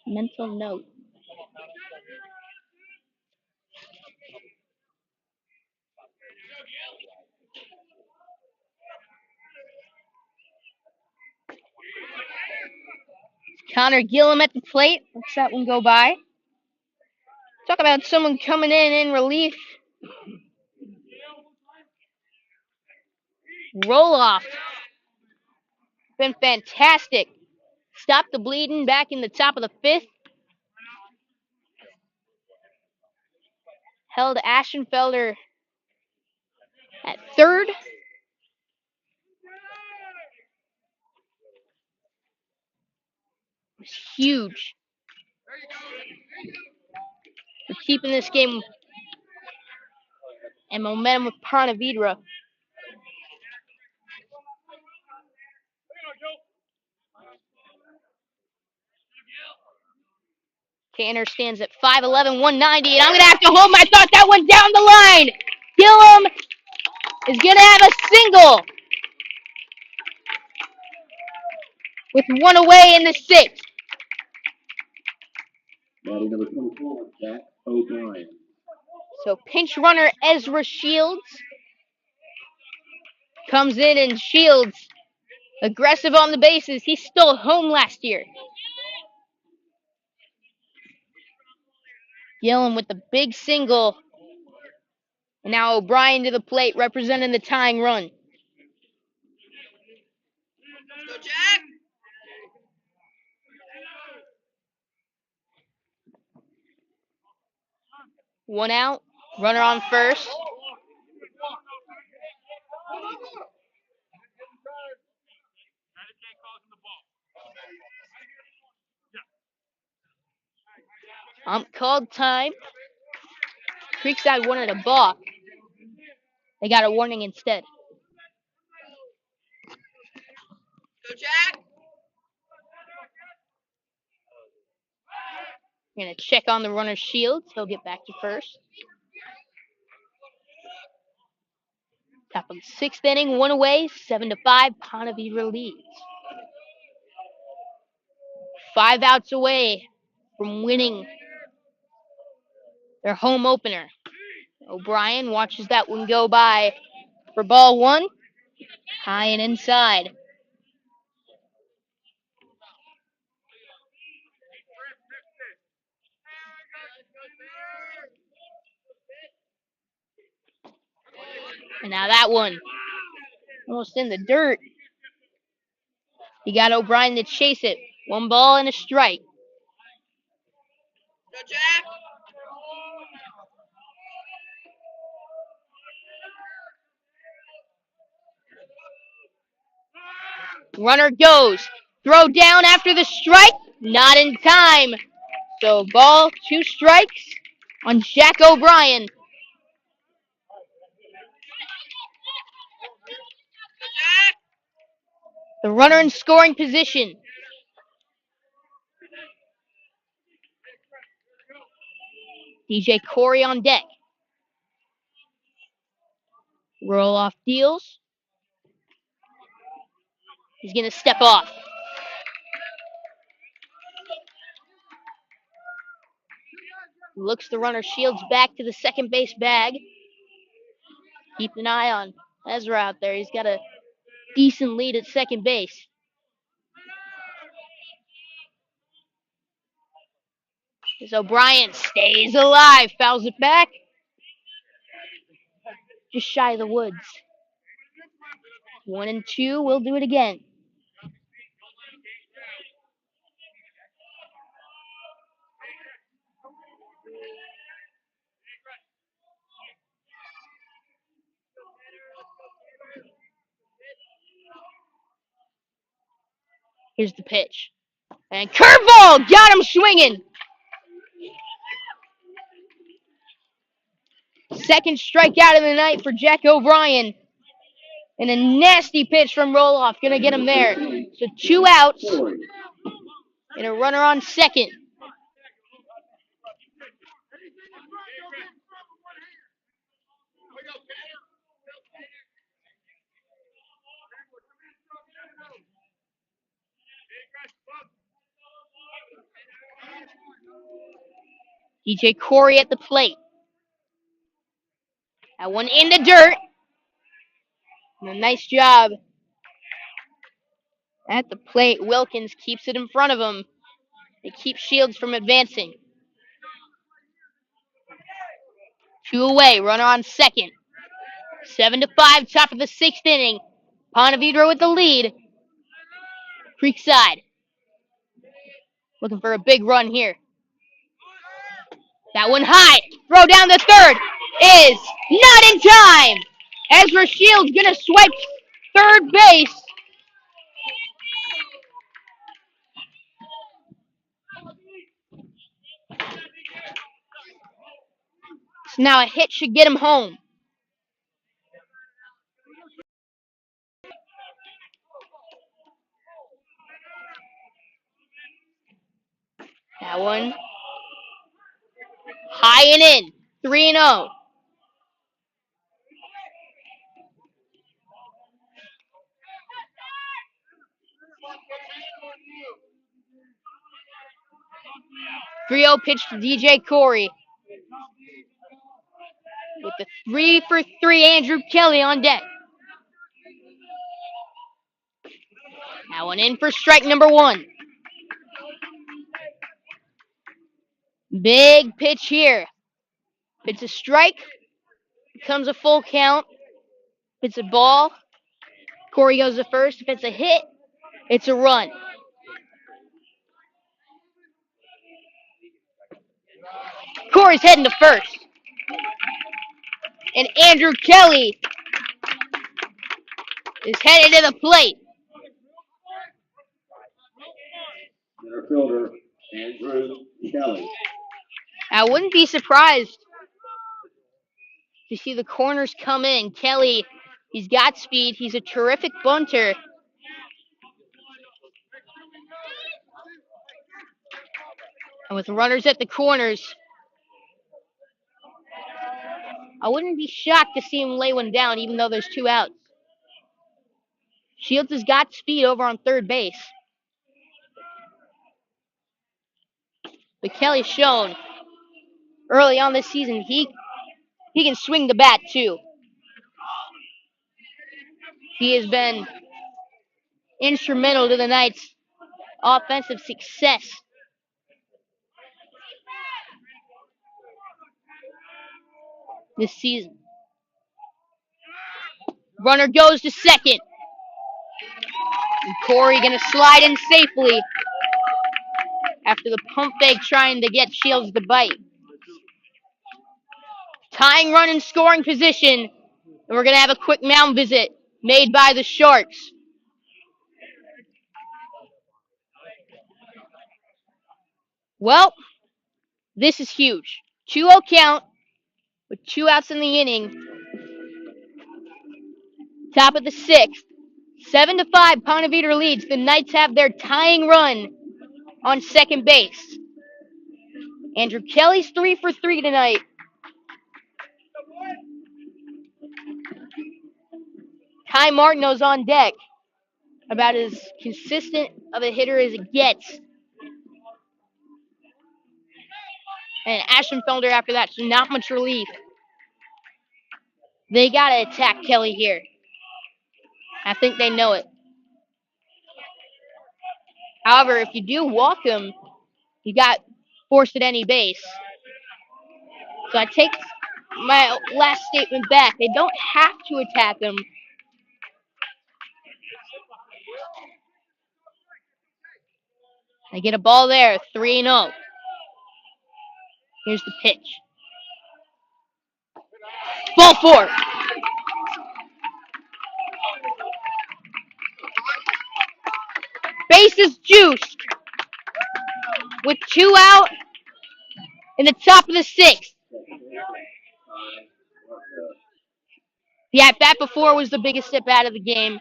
mental note. Connor Gillum at the plate. Let's that one go by. Talk about someone coming in relief. Roloff. Been fantastic. Stopped the bleeding back in the top of the fifth. Held Ashenfelder at third. It was huge for keeping this game and momentum with Ponte Vedra. Tanner stands at 5'11", 190, and I'm going to have to hold my thought. That one down the line. Gillum is going to have a single with 1 away in the sixth. Batting number 24, Jack O'Brien. So pinch runner Ezra Shields comes in, and Shields aggressive on the bases. He stole home last year. Gillum with the big single. And now O'Brien to the plate representing the tying run. Go, Jack! One out. Runner on first. Called time. Creekside wanted a balk. They got a warning instead. Go, Jack! Gonna check on the runner's shield. He'll get back to first. Top of the sixth inning, 1 away, 7-5. Ponte Vedra leads. 5 outs away from winning their home opener. O'Brien watches that one go by for ball 1. High and inside. And now that one almost in the dirt. You got O'Brien to chase it. 1 ball and a strike. Go, Jack! Runner goes. Throw down after the strike. Not in time. So ball, 2 strikes on Jack O'Brien. The runner in scoring position. DJ Corey on deck. Roll-off deals. He's going to step off. Looks the runner, shields back to the second base bag. Keep an eye on Ezra out there. He's got a decent lead at second base. As O'Brien stays alive, fouls it back. just shy of the woods. 1 and 2. We'll do it again. Here's the pitch. And curveball! Got him swinging! Second strikeout of the night for Jack O'Brien. And a nasty pitch from Roloff. Gonna get him there. So 2 outs and a runner on second. DJ Corey at the plate. That one in the dirt. And a nice job at the plate. Wilkins keeps it in front of him. It keeps Shields from advancing. 2 away. Runner on second. 7-5. Top of the 6th inning. Ponte Vedra with the lead. Creekside looking for a big run here. That one high. Throw down the third is not in time. Ezra Shields gonna swipe third base. So now a hit should get him home. That one high and in. 3-0. Three-0 pitch to DJ Corey. With the 3-for-3 Andrew Kelly on deck. That one in for strike number 1. Big pitch here. If it's a strike, becomes a full count. If it's a ball, Corey goes to first. If it's a hit, it's a run. Corey's heading to first. And Andrew Kelly is headed to the plate. Center fielder, Andrew Kelly. I wouldn't be surprised to see the corners come in. Kelly, he's got speed. He's a terrific bunter. And with runners at the corners, I wouldn't be shocked to see him lay one down, even though there's 2 outs. Shields has got speed over on third base. But Kelly's shown early on this season he can swing the bat too. He has been instrumental to the Knights' offensive success. This season. Runner goes to second. And Corey gonna slide in safely after the pump fake trying to get Shields to bite. Tying run in scoring position. And we're gonna have a quick mound visit made by the Sharks. Well, this is huge. 2-0 count with 2 outs in the inning. Top of the 6th. 7-5, Ponte Vedra leads. The Knights have their tying run on second base. Andrew Kelly's 3-for-3 tonight. Ty Martineau's on deck. About as consistent of a hitter as it gets. And Ashenfelder after that, so not much relief. They gotta attack Kelly here. I think they know it. However, if you do walk him, you got forced at any base. So I take my last statement back. They don't have to attack him. They get a ball there, 3-0. Here's the pitch. Ball four. Bases juiced with 2 out in the top of the 6th. The at bat before was the biggest step out of the game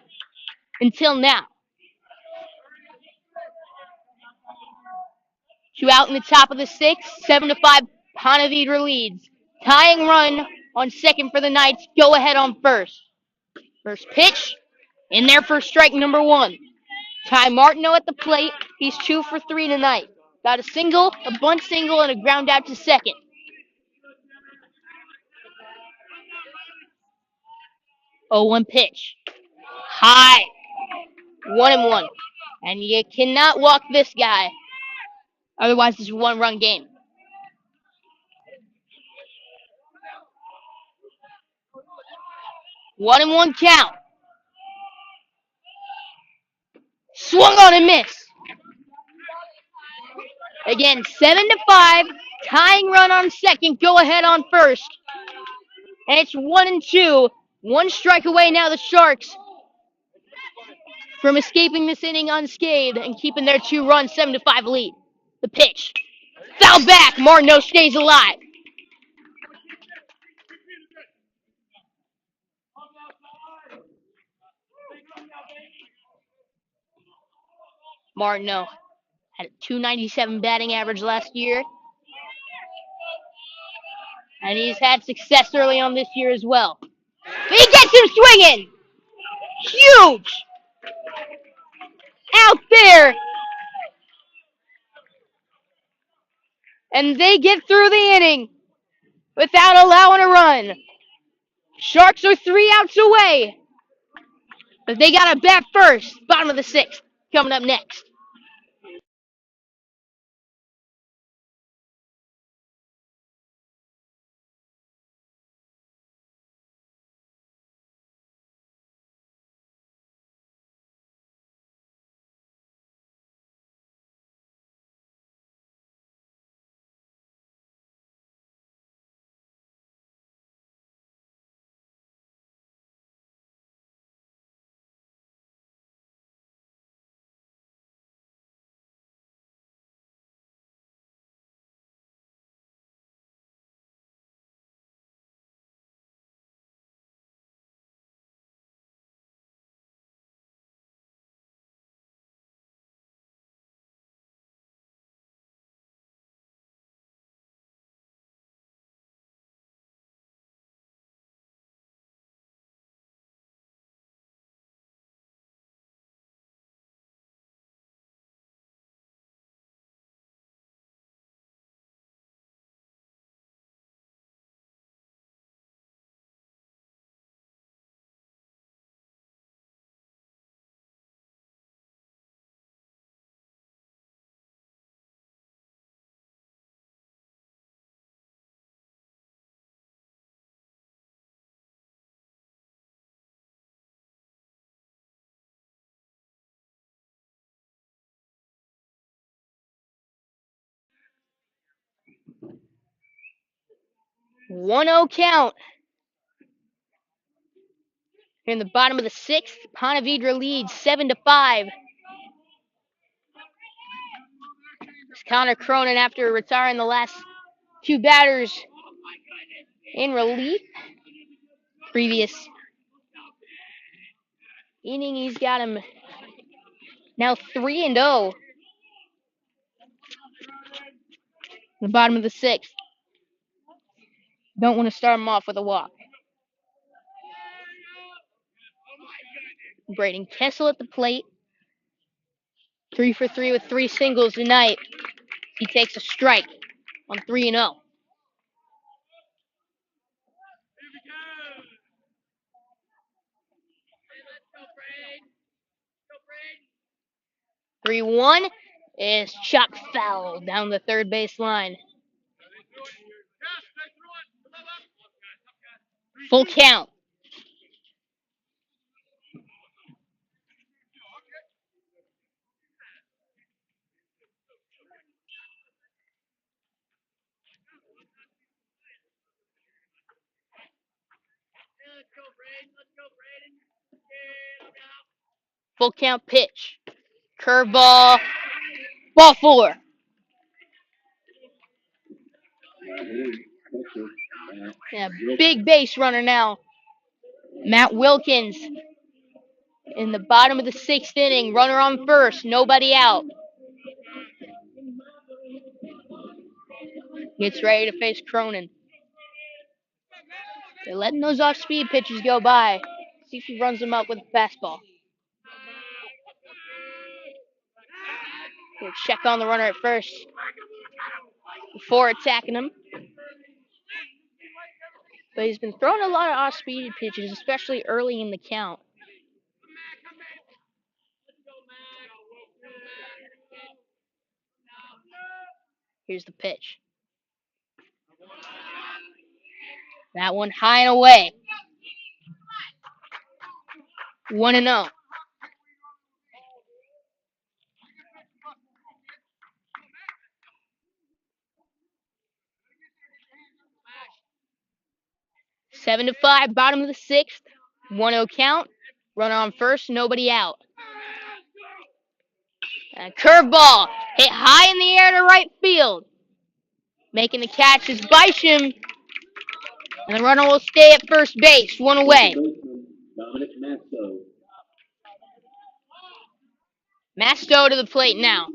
until now. 2 out in the top of the 6th, 7-5. Ponte Vedra leads. Tying run on second for the Knights. Go ahead on first. First pitch in there for strike number 1. Ty Martineau at the plate. He's 2 for 3 tonight. Got a single, a bunt single, and a ground out to second. 0-1 pitch. High. 1-1. And you cannot walk this guy. Otherwise, it's a 1-run game. 1-1 count. Swung on and missed. Again, 7-5. Tying run on second. Go ahead on first. And it's 1-2. 1 strike away now, the Sharks, from escaping this inning unscathed and keeping their 2-run 7-5 lead. The pitch. Foul back. Martineau stays alive. Martineau had a .297 batting average last year. And he's had success early on this year as well. He gets him swinging. Huge. Out there. And they get through the inning without allowing a run. Sharks are 3 outs away. But they got to bat first. Bottom of the 6th. Coming up next. One 0 count. Here in the bottom of the 6th, Ponte Vedra leads 7-5. It's Connor Cronin, after retiring the last 2 batters in relief. Previous inning, he's got him now 3-0. The bottom of the 6th. Don't want to start him off with a walk. Braden Kessel at the plate. 3 for 3 with 3 singles tonight. He takes a strike on 3-0. 3-1 is chopped foul down the third base line. Full count. Full count pitch. Curveball. Ball 4. Yeah, big base runner now. Matt Wilkins in the bottom of the 6th inning. Runner on first. Nobody out. Gets ready to face Cronin. They're letting those off-speed pitches go by. See if he runs them up with a fastball. He'll check on the runner at first before attacking him. But he's been throwing a lot of off-speed pitches, especially early in the count. Here's the pitch. That one high and away. 1-0. Seven to 5, bottom of the 6th. 1-0 count. Runner on first, nobody out. And curveball hit high in the air to right field. Making the catch is Bisham. And the runner will stay at first base, 1 away. Masto to the plate now.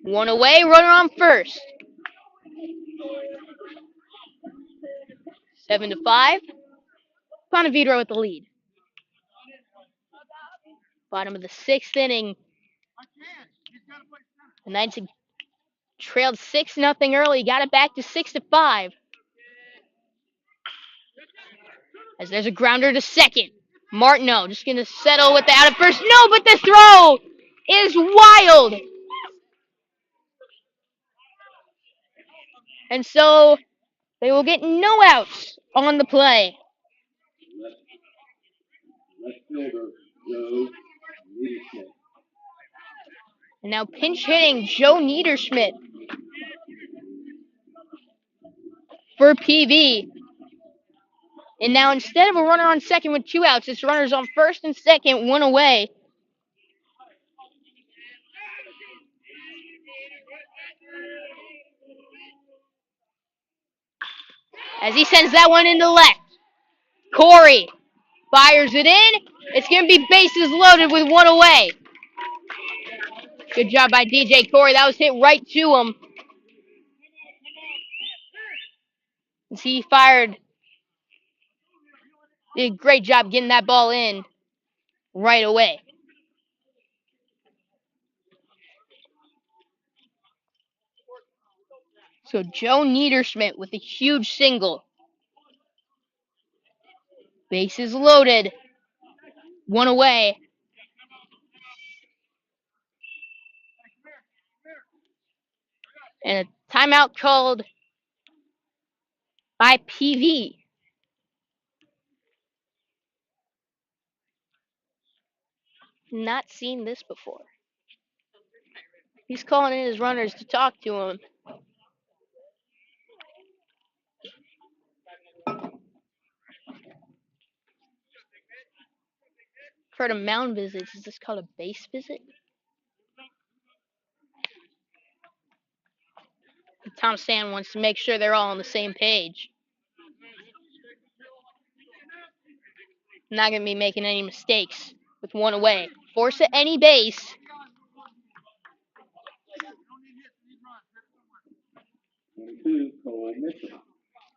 1 away, runner on first. 7 to 5. Ponte Vedra with the lead. Bottom of the 6th inning. The Knights had trailed 6-0 early, got it back to 6 to 5. As there's a grounder to second. Martineau just going to settle with the out of first. No, but the throw is wild. And so they will get no outs on the play. And now pinch hitting Joe Niederschmidt for PV. And now instead of a runner on second with 2 outs, it's runners on first and second, 1 away. As he sends that one into left. Corey fires it in. It's going to be bases loaded with 1 away. Good job by DJ Corey. That was hit right to him. As he fired. Did a great job getting that ball in right away. So Joe Niederschmidt with a huge single. Bases loaded. 1 away. And a timeout called by PV. Not seen this before. He's calling in his runners to talk to him. Heard of mound visits. Is this called a base visit? Tom Sand wants to make sure they're all on the same page. Not going to be making any mistakes with 1 away. Force at any base.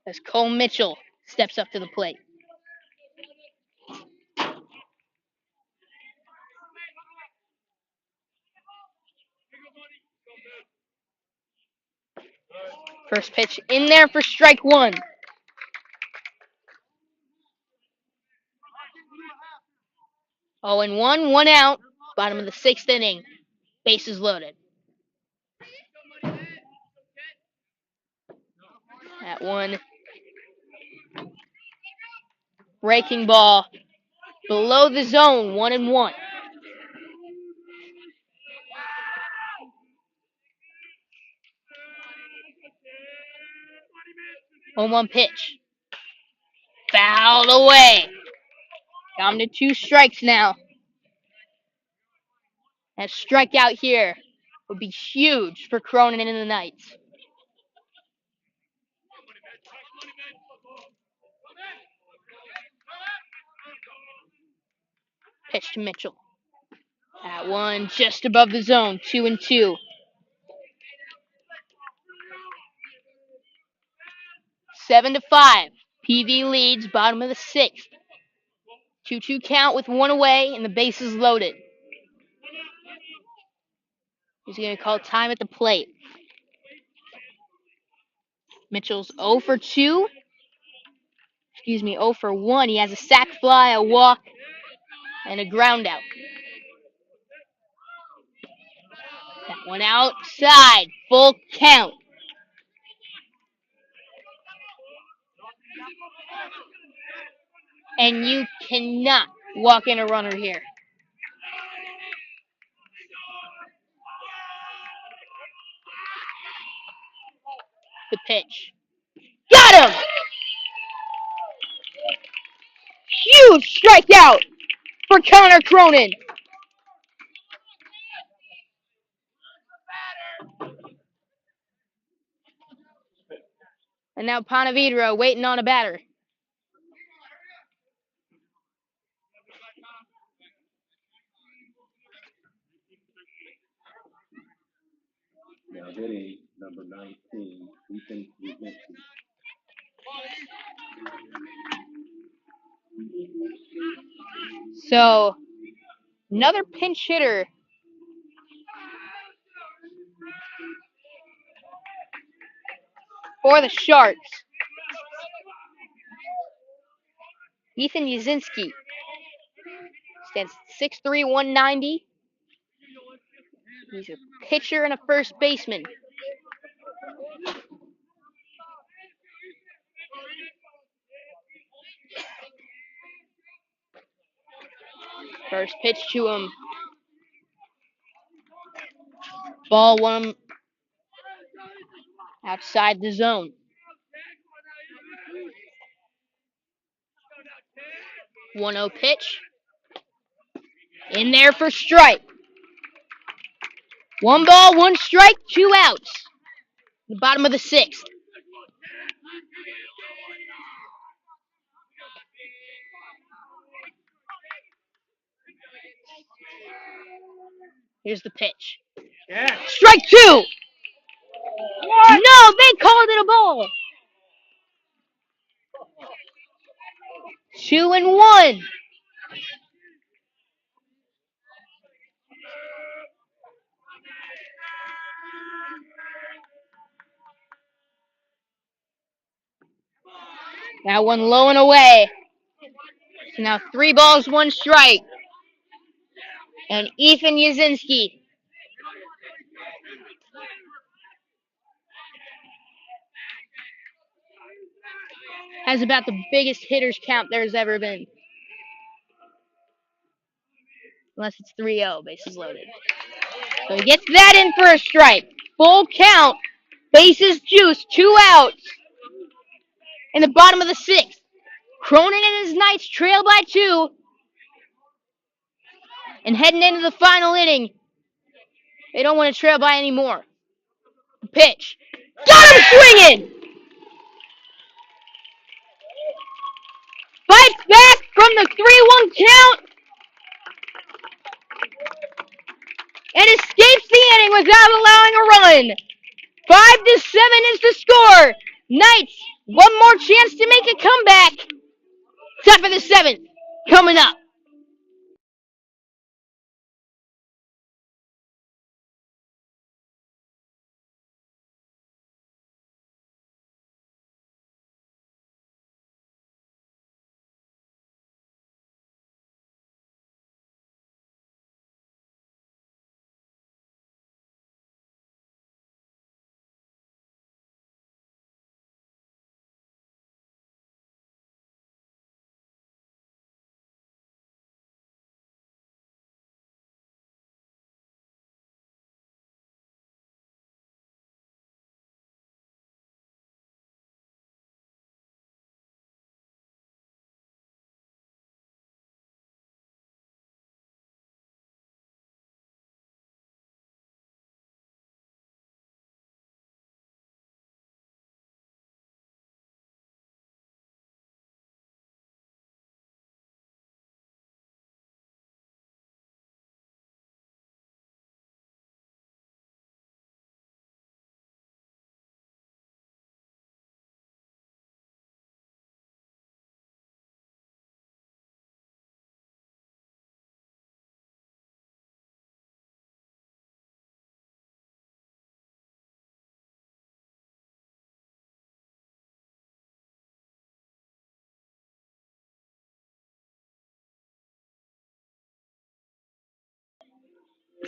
As Cole Mitchell steps up to the plate. First pitch in there for strike 1. Oh, and 1 out. Bottom of the 6th inning. Bases loaded. That one. Breaking ball. Below the zone. 1-1. 0-1 pitch. Fouled away. Down to 2 strikes now. That strikeout here would be huge for Cronin and the Knights. Pitch to Mitchell. That one just above the zone. 2-2. 7-5. PV leads, bottom of the 6th. 2-2 count with 1 away and the bases loaded. He's going to call time at the plate. Mitchell's 0 for 2. 0 for 1. He has a sac fly, a walk, and a ground out. That one outside. Full count. And you cannot walk in a runner here. The pitch. Got him! Huge strikeout for Connor Cronin. And now Ponte waiting on a batter. Now hitting number 19, Ethan Wisniewski. So, another pinch hitter for the Sharks. Ethan Yazinski stands 6'3", 190. He's a pitcher and a first baseman. First pitch to him. Ball 1 outside the zone. 1-0 pitch. In there for strike. 1 ball, 1 strike, 2 outs. The bottom of the 6th. Here's the pitch. Yeah. Strike 2. What? No, they called it a ball. 2-1. That one low and away. So now 3 balls, 1 strike. And Ethan Yazinski has about the biggest hitter's count there's ever been. Unless it's 3-0, bases loaded. So he gets that in for a strike. Full count. Bases juice. 2 outs. In the bottom of the 6th. Cronin and his Knights trail by 2. And heading into the final inning, they don't want to trail by anymore. Pitch. Got him swinging! Bites back from the 3-1 count. And escapes the inning without allowing a run. 5-7 is the score. Knights, 1 more chance to make a comeback. Top of the 7th, coming up.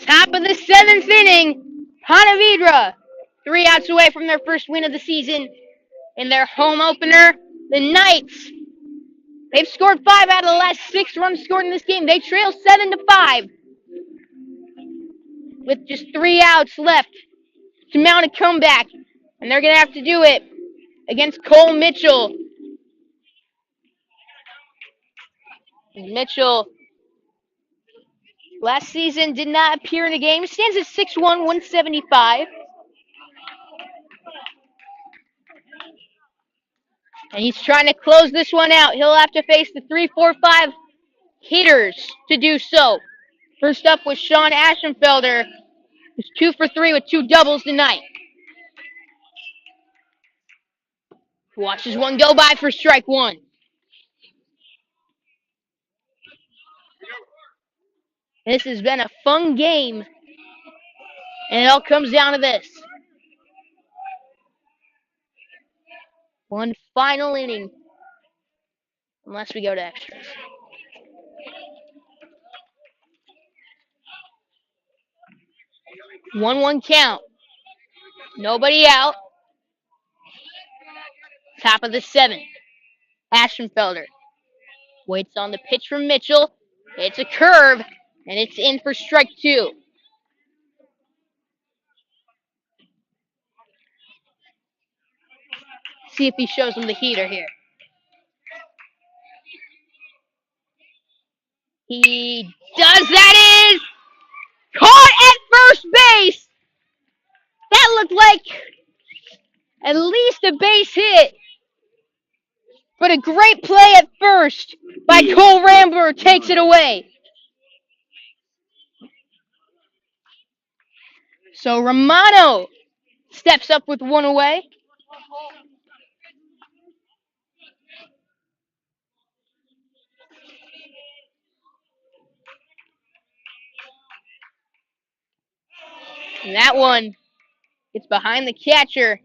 Top of the 7th inning, Ponte Vedra, 3 outs away from their first win of the season in their home opener. The Knights, they've scored 5 out of the last 6 runs scored in this game. They trail 7-5 with just 3 outs left to mount a comeback, and they're going to have to do it against Cole Mitchell. Mitchell last season did not appear in the game. Stands at 6'1", 175. And he's trying to close this one out. He'll have to face the 3, 4, 5 hitters to do so. First up was Sean Ashenfelder, who's 2 for 3 with 2 doubles tonight. Watches one go by for strike 1. This has been a fun game, and it all comes down to this. One final inning, unless we go to extras. 1-1 count. Nobody out. Top of the 7th. Ashenfelder waits on the pitch from Mitchell. It's a curve, and it's in for strike 2. See if he shows him the heater here. He does. That is caught at first base. That looked like at least a base hit. But a great play at first by Cole Rambler takes it away. So Romano steps up with one away. And that one gets behind the catcher.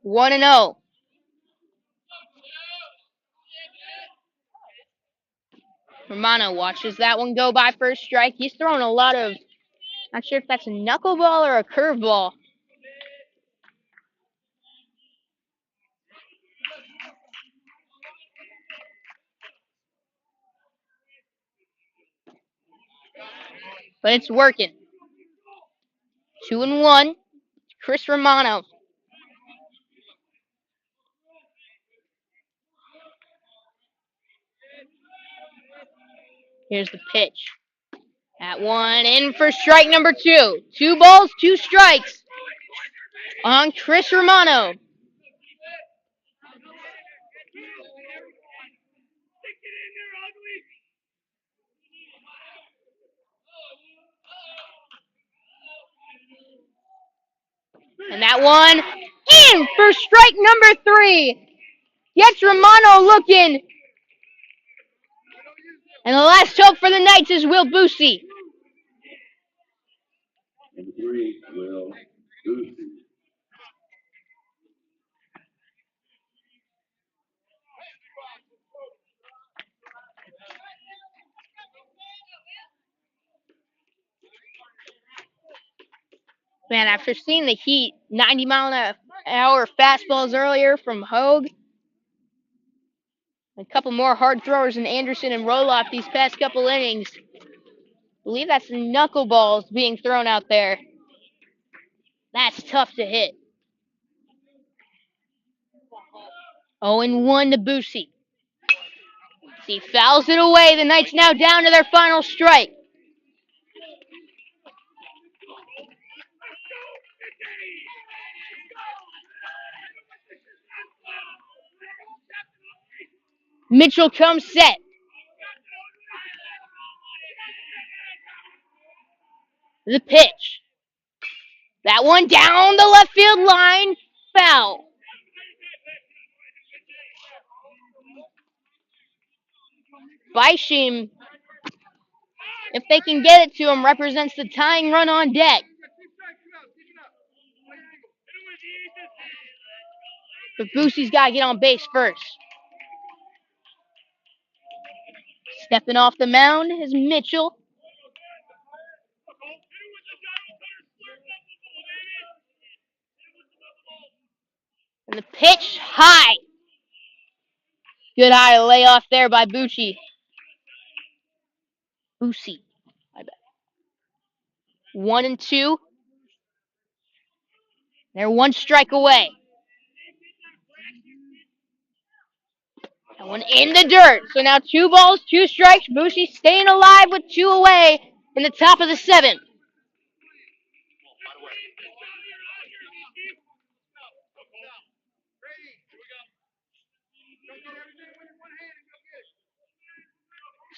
One and 0. Romano watches that one go by first strike. He's throwing a lot of, not sure if that's a knuckleball or a curveball. But it's working. 2-1. Chris Romano. Here's the pitch. That one in for strike number 2. 2 balls, 2 strikes on Chris Romano. And that one in for strike number 3. Gets Romano looking. And the last hope for the Knights is Will Boosie. Number 3, Will Boosie. Man, after seeing the heat, 90-mile-an-hour fastballs earlier from Hogue, a couple more hard throwers in Anderson and Roloff these past couple innings. I believe that's knuckleballs being thrown out there. That's tough to hit. 0-1 to Boosie. He fouls it away. The Knights now down to their final strike. Mitchell comes set. The pitch. That one down the left field line. Foul. Bisham, if they can get it to him, represents the tying run on deck. But Boosie's got to get on base first. Stepping off the mound is Mitchell. And the pitch high. Good high layoff there by Boosie. Boosie. 1-2. They're one strike away. That one in the dirt. So now 2 balls, 2 strikes. Boosie staying alive with 2 away in the top of the 7th.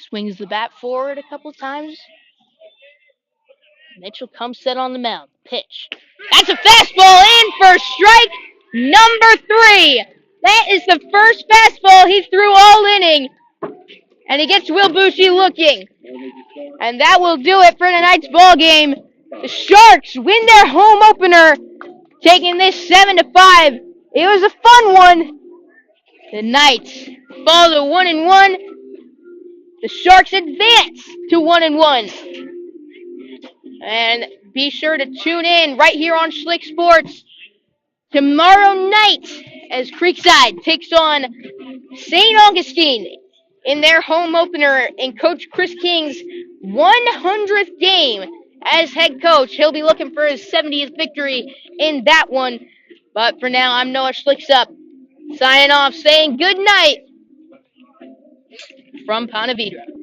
Swings the bat forward a couple times. Mitchell comes set on the mound. Pitch. That's a fastball in for strike number 3. That is the first fastball he threw all inning. And he gets Will Boosie looking. And that will do it for tonight's ball game. The Sharks win their home opener, taking this 7-5. It was a fun one. The Knights fall to 1-1. The Sharks advance to 1-1. And be sure to tune in right here on Schlick Sports tomorrow night as Creekside takes on St. Augustine in their home opener in Coach Chris King's 100th game as head coach. He'll be looking for his 70th victory in that one. But for now, I'm Noah Schlicksup, signing off, saying good night from Ponte Vedra.